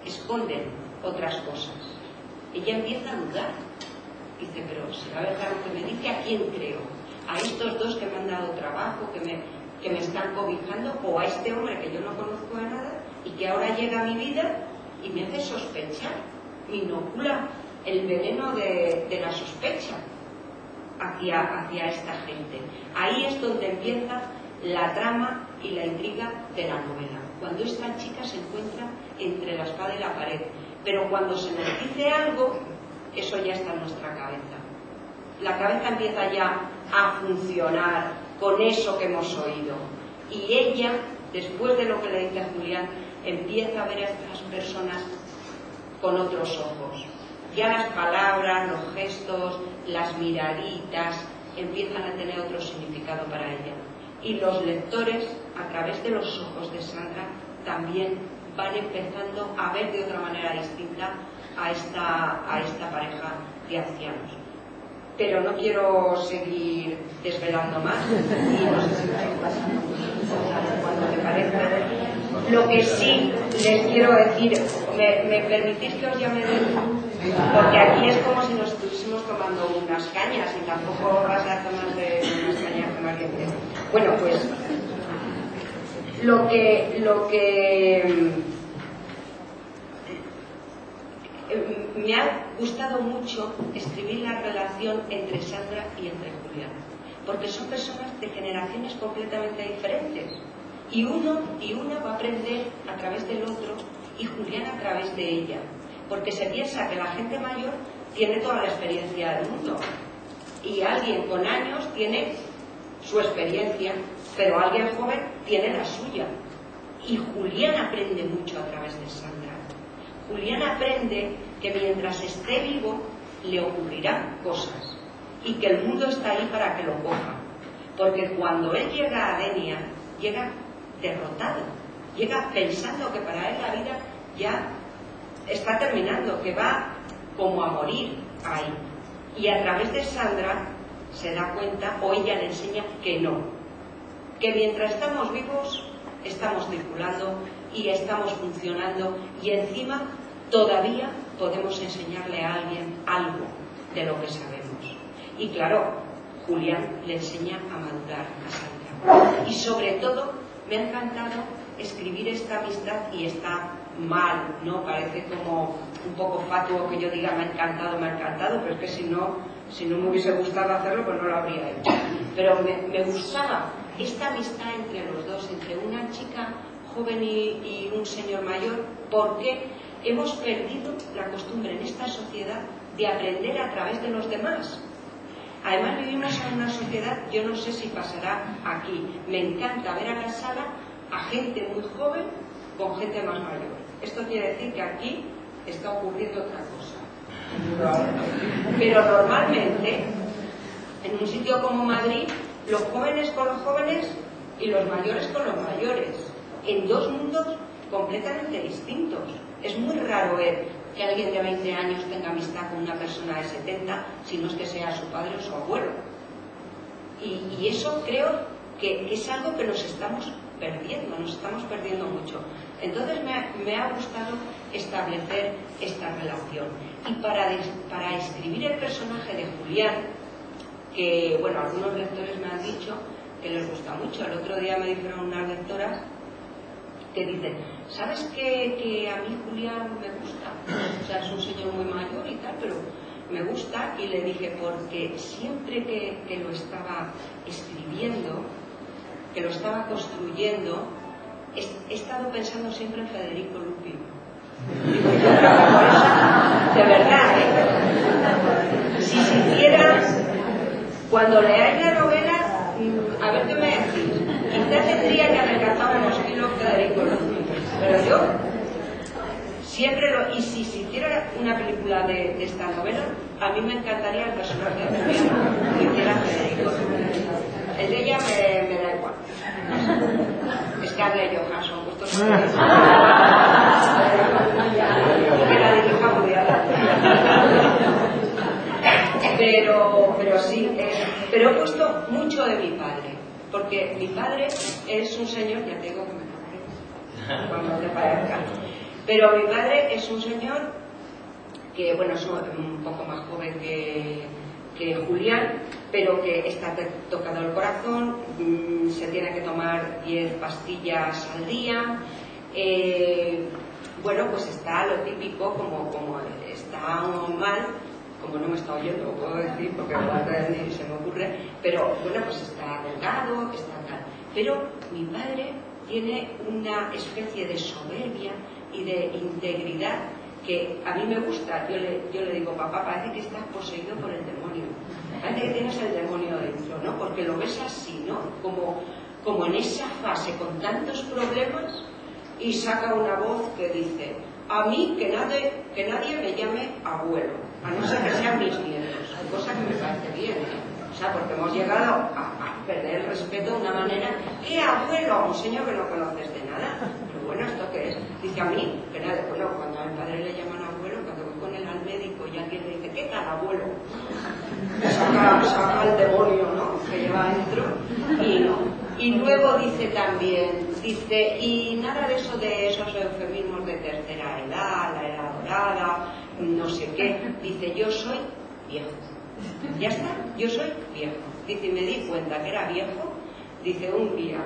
esconde otras cosas? Ella empieza a dudar, dice: pero si la verdad lo que me dice, ¿a quién creo? ¿A estos dos que me han dado trabajo, que me están cobijando, o a este hombre que yo no conozco de nada y que ahora llega a mi vida y me hace sospechar, me inocula el veneno de la sospecha hacia esta gente? Ahí es donde empieza la trama y la intriga de la novela, cuando esta chica se encuentra entre la espada y la pared. Pero cuando se nos dice algo, eso ya está en nuestra cabeza. La cabeza empieza ya a funcionar con eso que hemos oído, y ella, después de lo que le dice a Julián, empieza a ver a estas personas con otros ojos. Ya las palabras, los gestos, las miraditas empiezan a tener otro significado para ella, y los lectores, a través de los ojos de Sandra, también van empezando a ver de otra manera distinta a esta pareja de ancianos. Pero no quiero seguir desvelando más, y no sé si me estoy pasando cuando te parezca. Lo que sí les quiero decir, ¿me permitís que os llame de tú? Porque aquí es como si nos estuviésemos tomando unas cañas, y tampoco vas a tomar de unas cañas con alguien. Bueno, pues lo que me ha gustado mucho escribir la relación entre Sandra y entre Julián, porque son personas de generaciones completamente diferentes, y uno y una va a aprender a través del otro, y Julián a través de ella, porque se piensa que la gente mayor tiene toda la experiencia del mundo, y alguien con años tiene su experiencia, pero alguien joven tiene la suya. Y Julián aprende mucho a través de Sandra. Julián aprende que mientras esté vivo le ocurrirán cosas, y que el mundo está ahí para que lo coja, porque cuando él llega a Denia, llega derrotado, llega pensando que para él la vida ya está terminando, que va como a morir ahí, y a través de Sandra se da cuenta, o ella le enseña que no, que mientras estamos vivos estamos circulando y estamos funcionando, y encima todavía podemos enseñarle a alguien algo de lo que sabemos. Y claro, Julián le enseña a madurar a Sandra. Y sobre todo me ha encantado escribir esta amistad, y está mal, ¿no? Parece como un poco fatuo que yo diga me ha encantado, pero es que si no me hubiese gustado hacerlo, pues no lo habría hecho. Pero me gustaba esta amistad entre los dos, entre una chica joven y un señor mayor, porque hemos perdido la costumbre en esta sociedad de aprender a través de los demás. Además vivimos en una sociedad, yo no sé si pasará aquí, me encanta ver a la sala a gente muy joven con gente más mayor. Esto quiere decir que aquí está ocurriendo otra cosa. Pero normalmente, en un sitio como Madrid, los jóvenes con los jóvenes y los mayores con los mayores, en dos mundos completamente distintos. Es muy raro ver que alguien de 20 años tenga amistad con una persona de 70, si no es que sea su padre o su abuelo. Y eso creo que es algo que nos estamos perdiendo mucho. Entonces me ha gustado establecer esta relación. Y para escribir el personaje de Julián, que bueno, algunos lectores me han dicho que les gusta mucho. El otro día me dijeron unas lectoras que dicen: ¿sabes que a mí Julián me gusta? O sea, es un señor muy mayor y tal, pero me gusta. Y le dije: porque siempre que lo estaba escribiendo, que lo estaba construyendo, he estado pensando siempre en Federico Lupi. Digo, yo creo que por eso, de verdad, Cuando leáis la novela, a ver qué me decís. Quizás tendría que adelgazar unos kilos Federico Luz, pero yo siempre lo... Y si se hiciera una película de esta novela, a mí me encantaría el personaje de Juliana, que hiciera Federico Luz. El de ella me da igual. Scarlett Johansson, justo que la dirija Juliana. Pero sí, pero he puesto mucho de mi padre, porque mi padre es un señor, ya te digo que me parece, cuando te parezca, pero mi padre es un señor que, bueno, es un poco más joven que Julián, pero que está tocado el corazón, se tiene que tomar 10 pastillas al día, bueno, pues está lo típico, como está mal, como no me está oyendo, lo puedo decir porque ni se me ocurre, pero bueno, pues está delgado, está tal. Pero mi padre tiene una especie de soberbia y de integridad que a mí me gusta. Yo le digo, papá, parece que estás poseído por el demonio, parece que tienes el demonio dentro, ¿no? Porque lo ves así, ¿no? Como en esa fase con tantos problemas, y saca una voz que dice: a mí que nadie me llame abuelo, a no ser que sean mis nietos, cosa que me parece bien, ¿eh? O sea, porque hemos llegado a perder el respeto de una manera. ¿Qué abuelo? A un señor que no conoces de nada. Pero bueno, ¿esto qué es? Dice: a mí que nadie. Bueno, cuando a mi padre le llaman abuelo, cuando voy con él al médico y alguien le dice: ¿qué tal, abuelo? Saca el demonio, ¿no?, que lleva dentro, y no. Y luego dice también, y nada de esos eufemismos de tercera edad, la edad dorada, no sé qué. Dice: yo soy viejo. Ya está, yo soy viejo. Dice: y me di cuenta que era viejo, dice, un día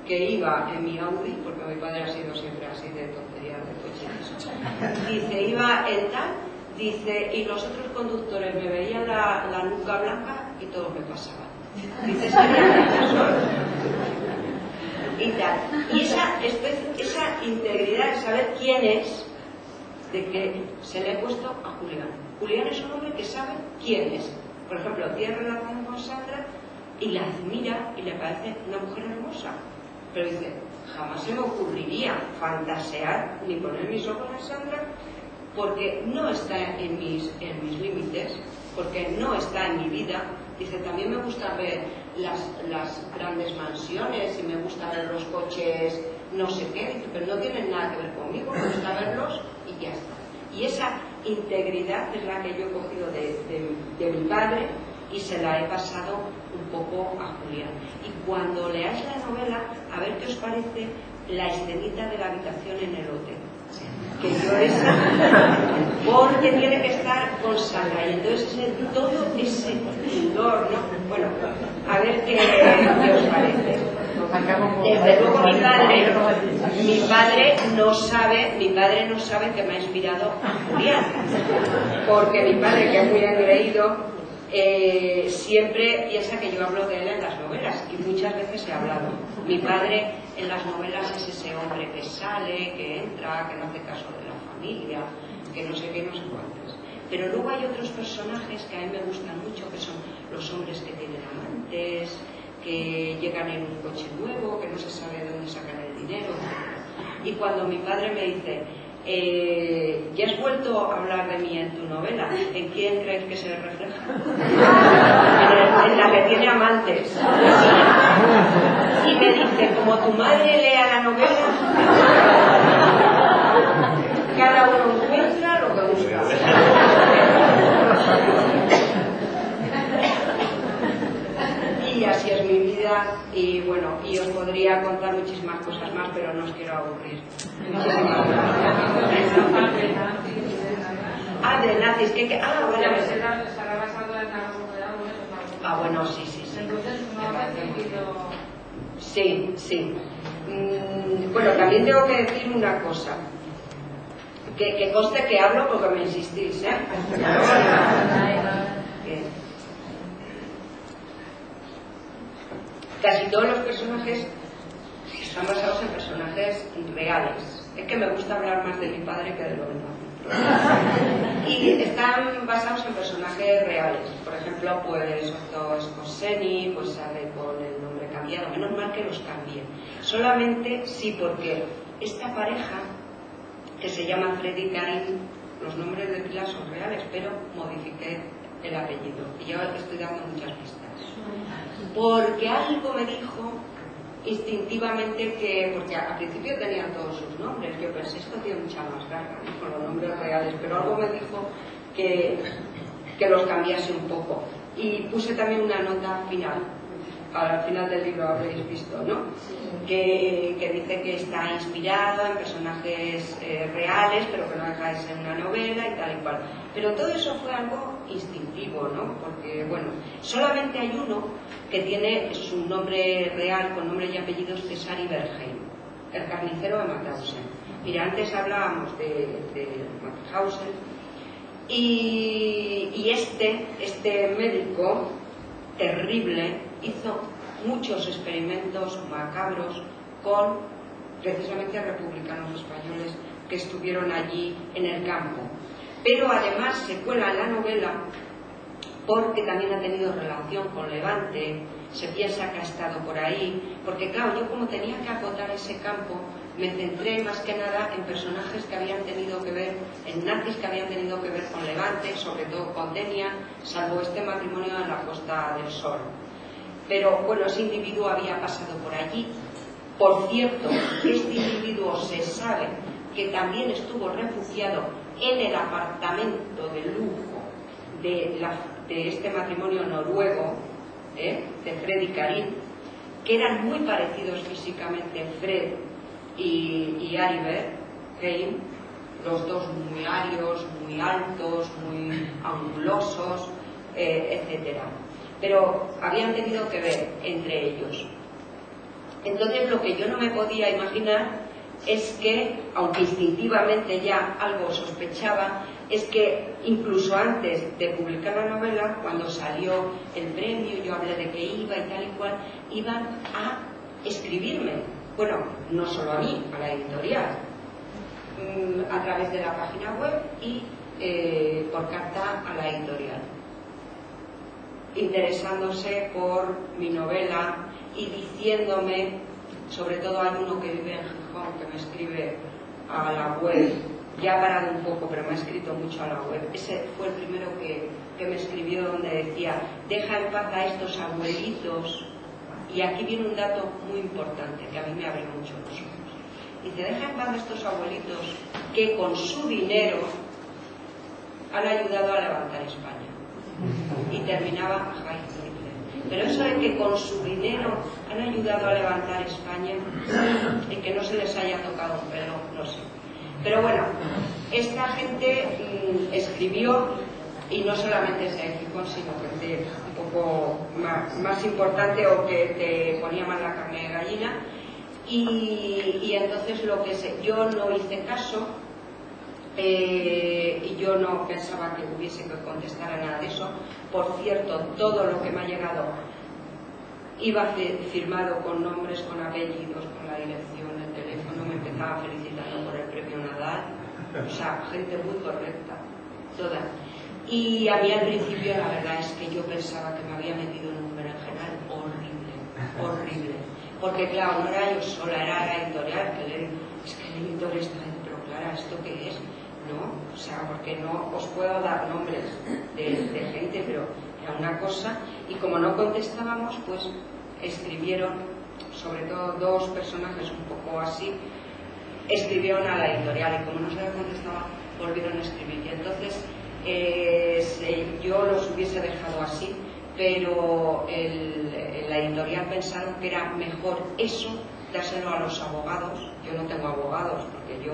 que iba en mi Audi, porque mi padre ha sido siempre así de tonterías de coche, dice, iba en tal, dice, y los otros conductores me veían la nuca blanca y todos me pasaban. Dice: sería y tal. Y esa integridad de saber quién es, de que se le he puesto a Julián. Julián es un hombre que sabe quién es. Por ejemplo, tiene relación con Sandra y la admira y le parece una mujer hermosa. Pero dice: jamás se me ocurriría fantasear ni poner mis ojos en Sandra, porque no está en mis límites, porque no está en mi vida. Dice: también me gusta ver las grandes mansiones y me gusta ver los coches, no sé qué. Dice: pero no tienen nada que ver conmigo, me gusta verlos y ya está. Y esa integridad es la que yo he cogido de mi padre y se la he pasado un poco a Julián. Y cuando leáis la novela, a ver qué os parece la escenita de la habitación en el hotel. Que yo esa, porque tiene que estar con Sandra, y entonces todo ese pudor, ¿no? Bueno, a ver qué os parece. Desde luego mi padre no sabe que me ha inspirado a Julián, porque mi padre, que es muy engreído, siempre piensa que yo hablo de él en las novelas, y muchas veces he hablado. Mi padre en las novelas es ese hombre que sale, que entra, que no hace caso de la familia, que no sé qué, no sé cuántos. Pero luego hay otros personajes que a mí me gustan mucho, que son los hombres que tienen amantes, que llegan en un coche nuevo, que no se sabe de dónde sacan el dinero, etc. Y cuando mi padre me dice: ¿ya has vuelto a hablar de mí en tu novela? ¿En quién crees que se refleja? En la que tiene amantes. Y me dice: como tu madre lea la novela, cada uno encuentra lo que busca. Y así es mi vida, y bueno, y os podría contar muchísimas cosas más, pero no os quiero aburrir. Muchísimas gracias. De nazis, bueno. Bueno, sí. Sí. Bueno, también tengo que decir una cosa. Que conste que hablo porque me insistís, ¿eh? Casi todos los personajes están basados en personajes reales. Es que me gusta hablar más de mi padre que de lo demás. Y están basados en personajes reales. Por ejemplo, pues Otto Skorzeny pues sale con el nombre cambiado. Menos mal que los cambien. Solamente sí, porque esta pareja, que se llama Freddy Karin, los nombres de pila son reales, pero modifiqué el apellido. Y yo estoy dando muchas pistas. Porque algo me dijo instintivamente que, porque al principio tenían todos sus nombres, yo pensé, esto tiene mucha más garra, ¿no?, con los nombres reales, pero algo me dijo que los cambiase un poco. Y puse también una nota final, al final del libro habréis visto, ¿no?, que dice que está inspirado en personajes reales, pero que no deja de ser una novela y tal y cual. Pero todo eso fue algo instintivo, ¿no?, porque, bueno, solamente hay uno que tiene su nombre real con nombre y apellidos, César Iberheim, el carnicero de Mauthausen. Mira, antes hablábamos de Mauthausen, y este médico terrible hizo muchos experimentos macabros con precisamente republicanos españoles que estuvieron allí en el campo. Pero además se cuela en la novela porque también ha tenido relación con Levante, se piensa que ha estado por ahí, porque claro, yo como tenía que acotar ese campo, me centré más que nada en personajes que habían tenido que ver, en nazis que habían tenido que ver con Levante, sobre todo con Denia, salvo este matrimonio en la Costa del Sol. Pero bueno, ese individuo había pasado por allí. Por cierto, este individuo se sabe que también estuvo refugiado en el apartamento de lujo de este matrimonio noruego, de Freddy Karin, que eran muy parecidos físicamente, Fred y Ariber Heim, los dos muy arios, muy altos, muy angulosos, etc. Pero habían tenido que ver entre ellos. Entonces lo que yo no me podía imaginar es que, aunque instintivamente ya algo sospechaba, es que incluso antes de publicar la novela, cuando salió el premio, yo hablé de que iba y tal y cual, iban a escribirme, bueno, no solo a mí, a la editorial, a través de la página web y por carta a la editorial, interesándose por mi novela y diciéndome, sobre todo hay uno que vive en Gijón que me escribe a la web, ya ha parado un poco, pero me ha escrito mucho a la web. Ese fue el primero que me escribió, donde decía: deja en paz a estos abuelitos. Y aquí viene un dato muy importante que a mí me abrió mucho los ojos. Dice: deja en paz a estos abuelitos que con su dinero han ayudado a levantar España. Y terminaba Heil Hitler. Pero eso de que con su dinero han ayudado a levantar España y que no se les haya tocado un pelo, no sé. Pero bueno, esta gente escribió, y no solamente se Gijón, sino gente un poco más importante o que te ponía más la carne de gallina. Y entonces lo que yo no hice caso, y yo no pensaba que hubiese que contestar a nada de eso. Por cierto, todo lo que me ha llegado iba firmado con nombres, con apellidos, con la dirección, el teléfono, me empezaba felicitando por el premio Nadal, o sea, gente muy correcta, toda. Y a mí al principio la verdad es que yo pensaba que me había metido en un berenjenal horrible, horrible, porque claro, no era yo sola, era la editorial, es que el editor está dentro, Clara, ¿esto qué es? No, o sea, porque no os puedo dar nombres de gente, pero era una cosa, y como no contestábamos, pues escribieron, sobre todo dos personajes un poco así, escribieron a la editorial, y como no se les contestaba, volvieron a escribir. Y entonces yo los hubiese dejado así, pero la editorial pensaron que era mejor eso, dárselo a los abogados. Yo no tengo abogados, porque yo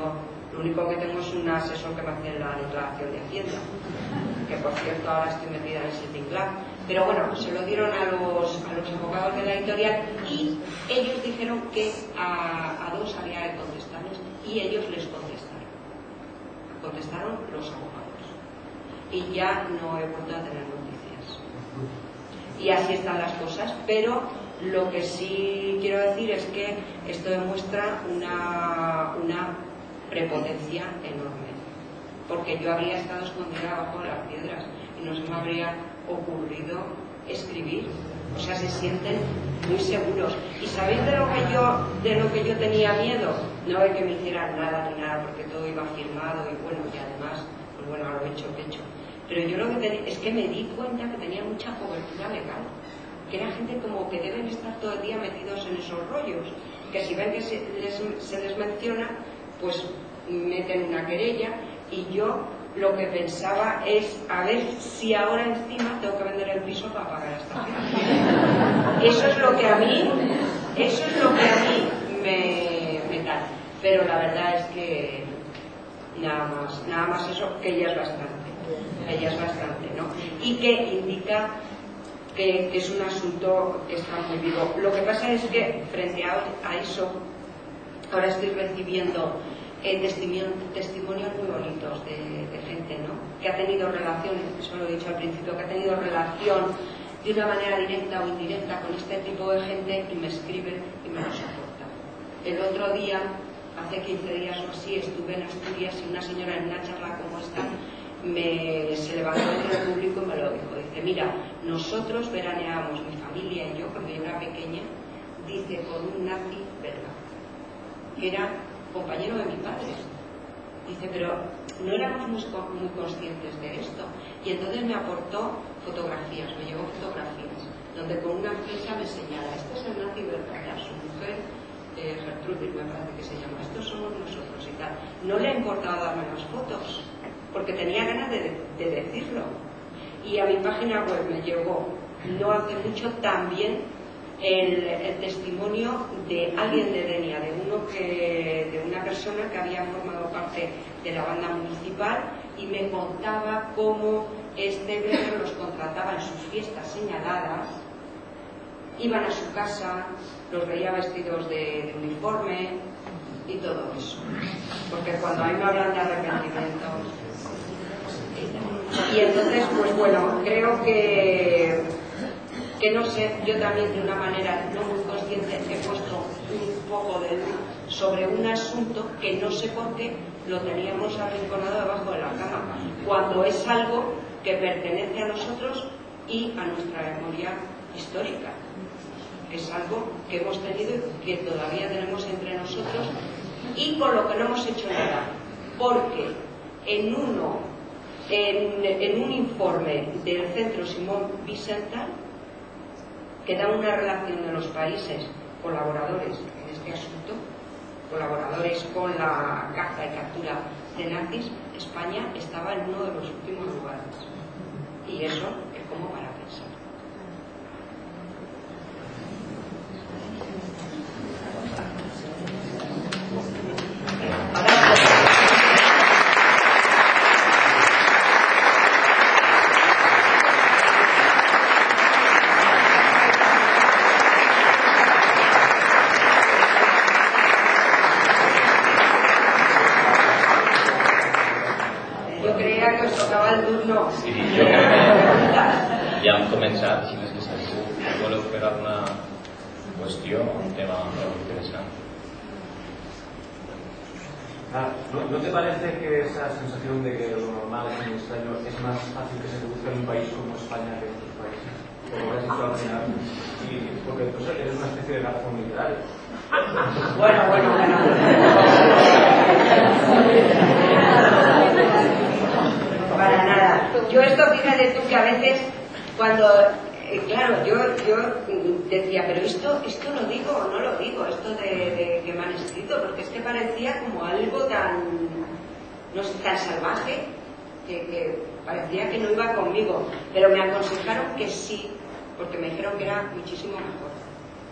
lo único que tengo es un asesor que me hace la declaración de Hacienda, que por cierto ahora estoy metida en ese tinglado. Pero bueno, se lo dieron a los abogados de la editorial, y ellos dijeron que a dos había que contestarles, y ellos les contestaron los abogados, y ya no he vuelto a tener noticias. Y así están las cosas, pero lo que sí quiero decir es que esto demuestra una prepotencia enorme. porque yo habría estado escondida bajo las piedras y no se me habría ocurrido escribir. O sea, se sienten muy seguros. ¿Y sabéis de lo que yo tenía miedo? No de que me hicieran nada ni nada, porque todo iba firmado y bueno, y además, pues bueno, a lo hecho. Pero yo lo que tenía es que me di cuenta que tenía mucha cobertura legal, que era gente como que deben estar todo el día metidos en esos rollos, que si ven que se les menciona, pues meten una querella. Y yo lo que pensaba es a ver si ahora encima tengo que vender el piso para pagar esta gente. Eso es lo que a mí me da. Pero la verdad es que nada más eso, que ya es bastante, ¿no? Y que indica que es un asunto que está muy vivo. Lo que pasa es que frente a eso, ahora estoy recibiendo testimonios muy bonitos de gente, ¿no?, que ha tenido relación, eso lo he dicho al principio, que ha tenido relación de una manera directa o indirecta con este tipo de gente y me escribe y me lo soporta. El otro día, hace 15 días o así, estuve en Asturias y una señora en una charla como esta se levantó entre el público y me lo dijo. Dice, mira, nosotros veraneábamos, mi familia y yo, cuando yo era pequeña, dice, con un nazi belga, que era compañero de mi padre. Dice, pero no éramos muy conscientes de esto. Y entonces me aportó fotografías, me llevó fotografías, donde con una flecha me señala, este es el nazi belga, su mujer, Gertrudis me parece que se llama, estos somos nosotros y tal. No le importaba darme las fotos, porque tenía ganas de decirlo. Y a mi página web me llegó, no hace mucho, también el testimonio de alguien de Denia, de una persona que había formado parte de la banda municipal y me contaba cómo este grupo los contrataba en sus fiestas señaladas, iban a su casa, los veía vestidos de uniforme y todo eso. Porque cuando a mí me hablan de arrepentimiento. Y entonces, pues bueno, creo que no sé, yo también de una manera no muy consciente he puesto un poco de luz sobre un asunto que no sé por qué lo teníamos arrinconado debajo de la cama, cuando es algo que pertenece a nosotros y a nuestra memoria histórica. Es algo que hemos tenido y que todavía tenemos entre nosotros y con lo que no hemos hecho nada, porque en un informe del Centro Simón Wiesenthal, que da una relación de los países colaboradores en este asunto, colaboradores con la caza y captura de nazis, España estaba en uno de los últimos lugares. Y eso es como para pensar. Sí, jo crec que ja hem començat, si més que segur que voleu fer alguna qüestió, un tema molt interessant. ¿No te parece que esa sensación de que lo normal es muy extraño es más fácil que se produzca en un país como España que en otros países? Como lo has dicho al final, y porque pues, eres una especie de garzón literario. Bueno. Para nada. Yo esto, fíjate tú que a veces cuando, claro, yo decía, pero esto lo digo o no lo digo, esto de que me han escrito, porque es que parecía como algo tan, no sé, tan salvaje, que parecía que no iba conmigo, pero me aconsejaron que sí, porque me dijeron que era muchísimo mejor,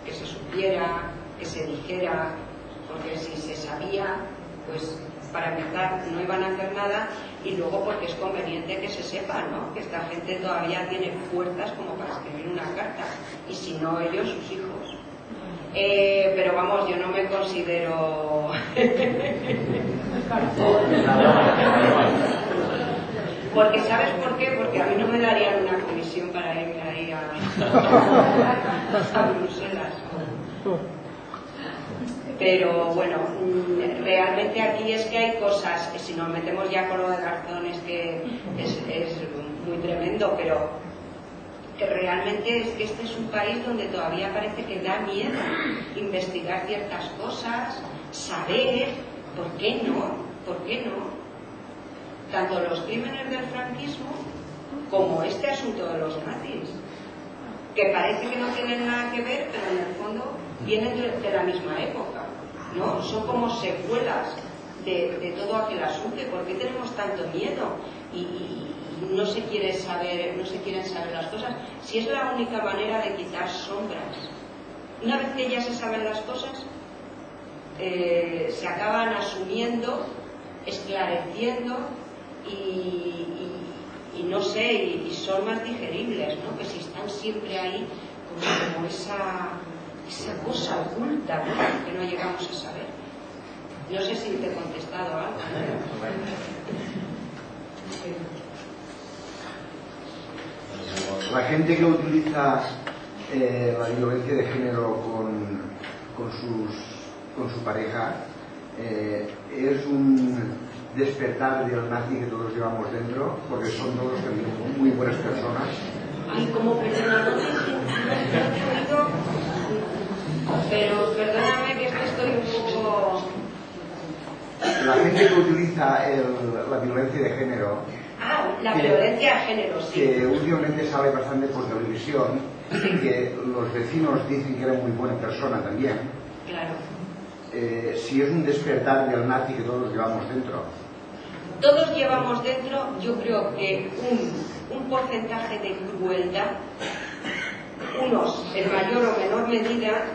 que se supiera, que se dijera, porque si se sabía, pues para empezar no iban a hacer nada, y luego porque es conveniente que se sepa, ¿no?, que esta gente todavía tiene fuerzas como para escribir una carta, y si no ellos, sus hijos. Pero vamos, yo no me considero porque ¿sabes por qué? Porque a mí no me darían una comisión para irme ahí a Bruselas. Pero bueno, realmente aquí es que hay cosas, si nos metemos ya con lo de Garzón es que es muy tremendo, pero que realmente es que este es un país donde todavía parece que da miedo investigar ciertas cosas, saber, ¿por qué no? ¿Por qué no? Tanto los crímenes del franquismo como este asunto de los nazis, que parece que no tienen nada que ver, pero en el fondo vienen de la misma época, ¿no? Son como secuelas de todo aquel asunto. ¿Por qué tenemos tanto miedo? Y no se quieren saber las cosas, si es la única manera de quitar sombras. Una vez que ya se saben las cosas, se acaban asumiendo, esclareciendo y no sé, y son más digeribles, ¿no? Que si están siempre ahí como esa cosa oculta, ¿no? Que no llegamos a saber. No sé si te he contestado algo, ¿no? La gente que utiliza la violencia de género con su pareja es un despertar del nazi que todos llevamos dentro, porque son todos también muy buenas personas. Ay, como perdona, no te he oído, pero perdóname que estoy un poco... La gente que utiliza la violencia de género... la violencia de género, sí. Que últimamente sale bastante por televisión, que los vecinos dicen que era muy buena persona también. Claro. Si es un despertar del nazi que todos llevamos dentro. Todos llevamos dentro, yo creo que un porcentaje de crueldad, unos en mayor o menor medida,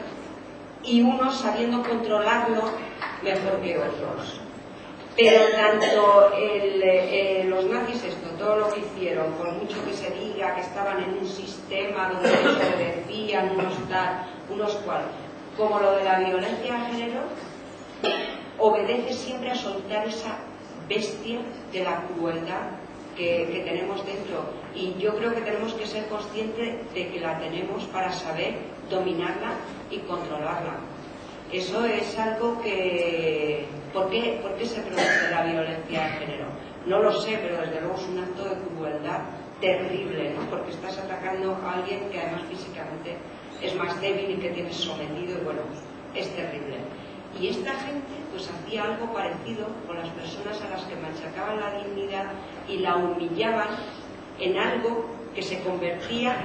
y unos sabiendo controlarlo mejor que otros. Pero tanto los nazis, todo lo que hicieron, por mucho que se diga que estaban en un sistema donde ellos obedecían unos tal, unos cual, como lo de la violencia de género, obedece siempre a soltar esa bestia de la crueldad que tenemos dentro. Y yo creo que tenemos que ser conscientes de que la tenemos para saber dominarla y controlarla. Eso es algo que... ¿Por qué se produce la violencia de género? No lo sé, pero desde luego es un acto de crueldad terrible, ¿no? Porque estás atacando a alguien que además físicamente es más débil y que tienes sometido, y bueno, es terrible. Y esta gente pues hacía algo parecido con las personas a las que machacaban la dignidad y la humillaban en algo que se convertía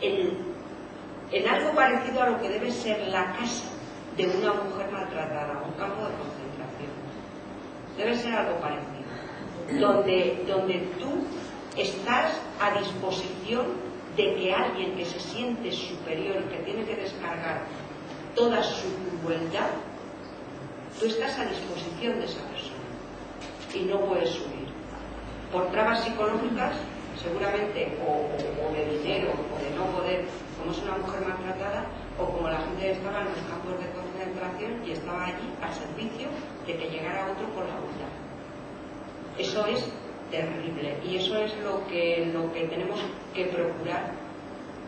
en algo parecido a lo que debe ser la casa de una mujer maltratada, un campo de concentración. Debe ser algo parecido, donde tú estás a disposición de que alguien que se siente superior y que tiene que descargar toda su crueldad, tú estás a disposición de esa persona y no puedes subir por trabas psicológicas, seguramente, o de dinero, o de no poder, como es una mujer maltratada, o como la gente estaba en los campos de concentración y estaba allí al servicio de que llegara otro por la huida. Eso es terrible, y eso es lo que tenemos que procurar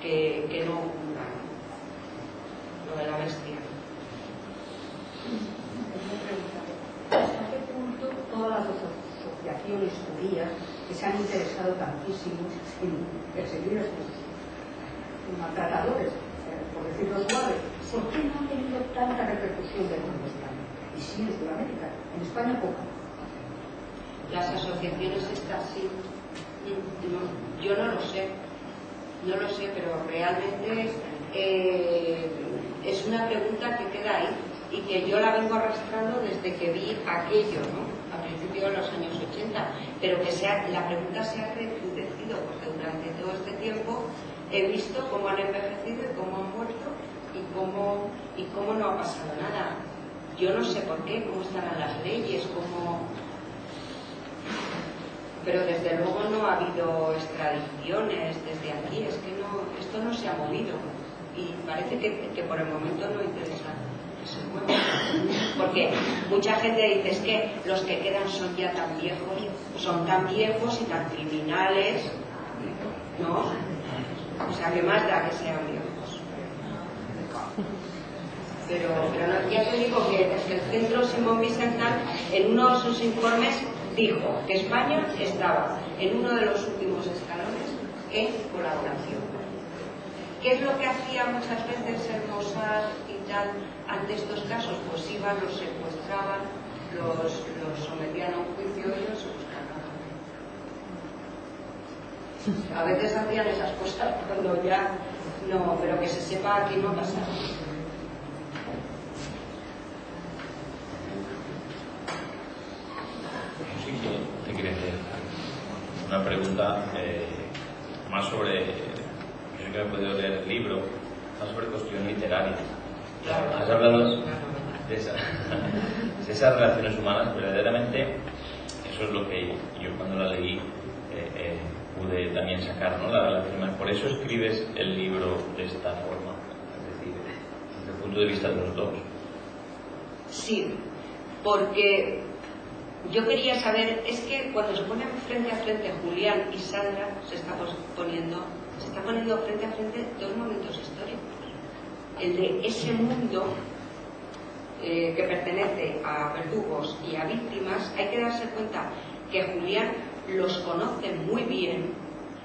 que no ocurra, ¿no? Lo de la bestia. ¿Hasta qué punto todas las asociaciones judías que se han interesado tantísimo en perseguir a estos maltratadores, por decirlo suave, por qué no han tenido tanta repercusión dentro de España? Y sí, en Sudamérica, en España poca. Las asociaciones estas sí, yo no lo sé, pero realmente es una pregunta que queda ahí y que yo la vengo arrastrando desde que vi aquello, ¿no? A principios de los años 80, pero que la pregunta se ha recrudecido porque durante todo este tiempo he visto cómo han envejecido y cómo han muerto y cómo no ha pasado nada. Yo no sé por qué, cómo estarán las leyes, pero desde luego no ha habido extradiciones desde aquí, es que esto no se ha movido y parece que por el momento no interesa que se mueva, porque mucha gente dice es que los que quedan son ya tan viejos y tan criminales, ¿no? O sea, que más da que sean viejos. Pero no, ya te digo que desde el Centro Simón Wiesenthal, en uno de sus informes, dijo que España estaba en uno de los últimos escalones en colaboración. ¿Qué es lo que hacía muchas veces el Mossad y tal ante estos casos? Pues iban, los secuestraban, los sometían a un juicio y ellos se los cargaban. A veces hacían esas cosas cuando ya no, pero que se sepa que no ha pasado. Sí, te quería hacer una pregunta más sobre, yo sé que he podido leer el libro, más sobre cuestión literaria. Has hablado de esas relaciones humanas, verdaderamente, eso es lo que yo cuando la leí pude también sacar, ¿no? La relación humana. Por eso escribes el libro de esta forma, es decir, desde el punto de vista de los dos. Sí, porque yo quería saber, es que cuando se ponen frente a frente Julián y Sandra, se está poniendo frente a frente dos momentos históricos. El de ese mundo que pertenece a verdugos y a víctimas, hay que darse cuenta que Julián los conoce muy bien,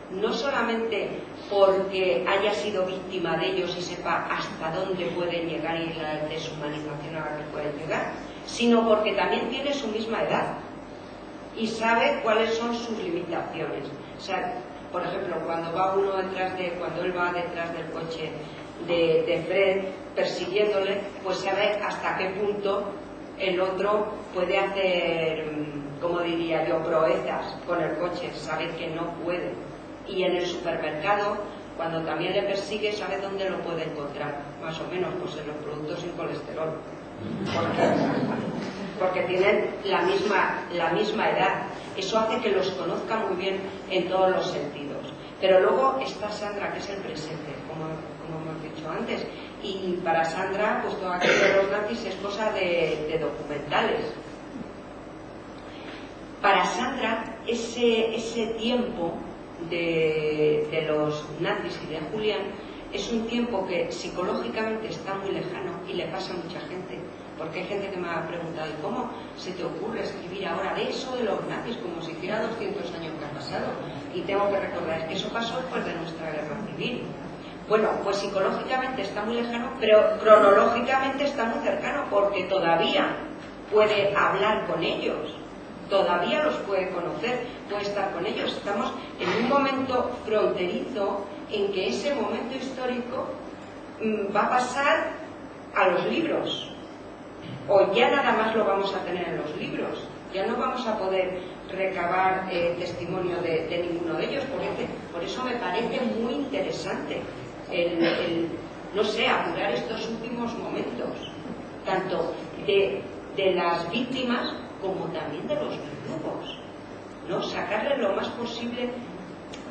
no solamente porque haya sido víctima de ellos y sepa hasta dónde pueden llegar y la deshumanización a la que pueden llegar, sino porque también tiene su misma edad y sabe cuáles son sus limitaciones. O sea, por ejemplo, cuando él va detrás del coche de Fred persiguiéndole, pues sabe hasta qué punto el otro puede hacer, como diría yo, proezas con el coche, sabe que no puede. Y en el supermercado, cuando también le persigue, sabe dónde lo puede encontrar, más o menos, pues en los productos sin colesterol. Porque tienen la misma edad. Eso hace que los conozca muy bien en todos los sentidos. Pero luego está Sandra, que es el presente, como hemos dicho antes. Y para Sandra, pues todo aquello de los nazis es cosa de documentales. Para Sandra, ese tiempo de los nazis y de Julián es un tiempo que psicológicamente está muy lejano y le pasa a mucha gente. Porque hay gente que me ha preguntado, ¿y cómo se te ocurre escribir ahora de eso de los nazis como si hiciera 200 años que ha pasado? Y tengo que recordar que eso pasó después de nuestra guerra civil. Bueno, pues psicológicamente está muy lejano, pero cronológicamente está muy cercano porque todavía puede hablar con ellos, todavía los puede conocer, puede estar con ellos. Estamos en un momento fronterizo en que ese momento histórico va a pasar a los libros. O ya nada más lo vamos a tener en los libros, ya no vamos a poder recabar testimonio de ninguno de ellos, porque por eso me parece muy interesante no sé, apurar estos últimos momentos, tanto de las víctimas como también de los verdugos, ¿no? Sacarle lo más posible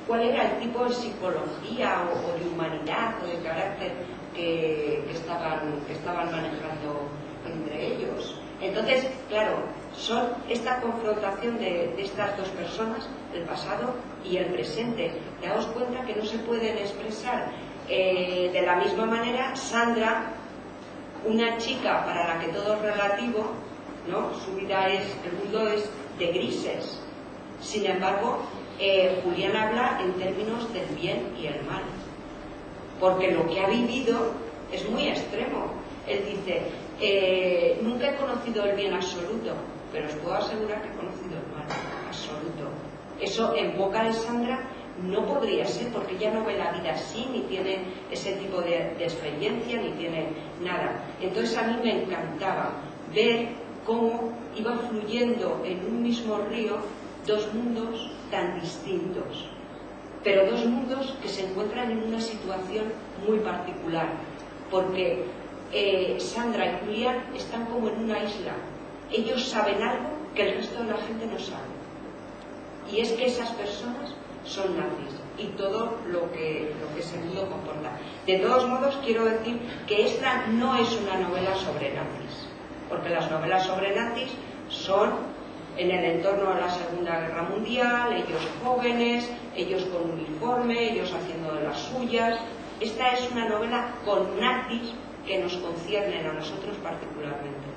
cuál era el tipo de psicología o de humanidad o de carácter que estaban manejando entre ellos. Entonces, claro, son esta confrontación de estas dos personas, el pasado y el presente. Daos cuenta que no se pueden expresar de la misma manera. Sandra, una chica para la que todo es relativo, ¿no? Su vida el mundo es de grises. Sin embargo, Julián habla en términos del bien y el mal, porque lo que ha vivido es muy extremo. Él dice, nunca he conocido el bien absoluto, pero os puedo asegurar que he conocido el mal absoluto. Eso en boca de Sandra no podría ser, porque ella no ve la vida así, ni tiene ese tipo de experiencia, ni tiene nada. Entonces a mí me encantaba ver cómo iba fluyendo en un mismo río dos mundos tan distintos, pero dos mundos que se encuentran en una situación muy particular, porque Sandra y Julián están como en una isla. Ellos saben algo que el resto de la gente no sabe, y es que esas personas son nazis y todo lo que ese mundo comporta. De todos modos, quiero decir que esta no es una novela sobre nazis, porque las novelas sobre nazis son en el entorno de la Segunda Guerra Mundial, ellos jóvenes, ellos con uniforme, ellos haciendo de las suyas. Esta es una novela con nazis que nos conciernen a nosotros particularmente,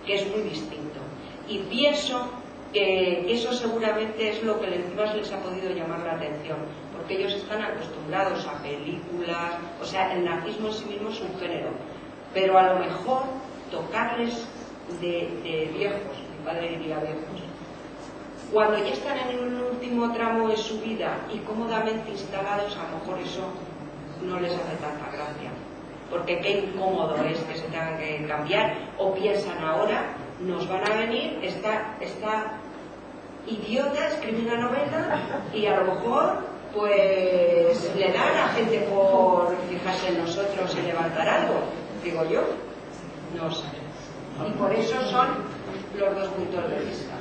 que es muy distinto. Y pienso que eso seguramente es lo que más les ha podido llamar la atención, porque ellos están acostumbrados a películas, o sea, el nazismo en sí mismo es un género, pero a lo mejor tocarles de viejos, mi padre diría viejos, cuando ya están en un último tramo de su vida y cómodamente instalados, a lo mejor eso no les hace tanta gracia, porque qué incómodo es que se tengan que cambiar, o piensan ahora nos van a venir esta idiota, escribe una novela y a lo mejor pues le dan a gente por fijarse en nosotros y levantar algo, digo yo, no sé. Y por eso son los dos puntos de vista.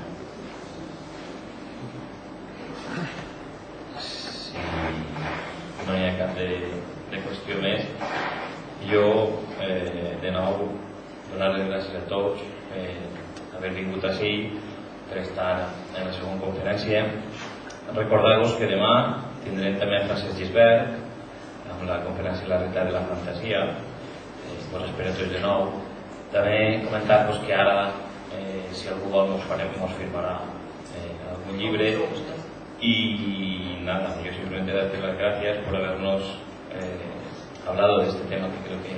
Si no hi ha cap de qüestió més, jo de nou donar les gràcies a tots haver vingut així per estar en la segona conferència. Recordar-vos que demà tindrem també Francesc Gisbert amb la conferència La realitat de la fantasia. Vos espero tots de nou. També comentar-vos que ara si algú vol mos firmarà algun llibre y nada, yo simplemente darte las gracias por habernos hablado de este tema que creo que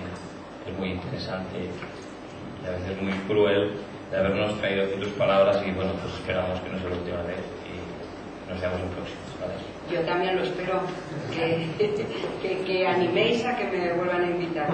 es muy interesante y a veces muy cruel, de habernos traído aquí tus palabras y bueno, pues esperamos que no sea la última vez y nos veamos en próximos. ¿Vale? Yo también lo espero, que animéis a que me vuelvan a invitar.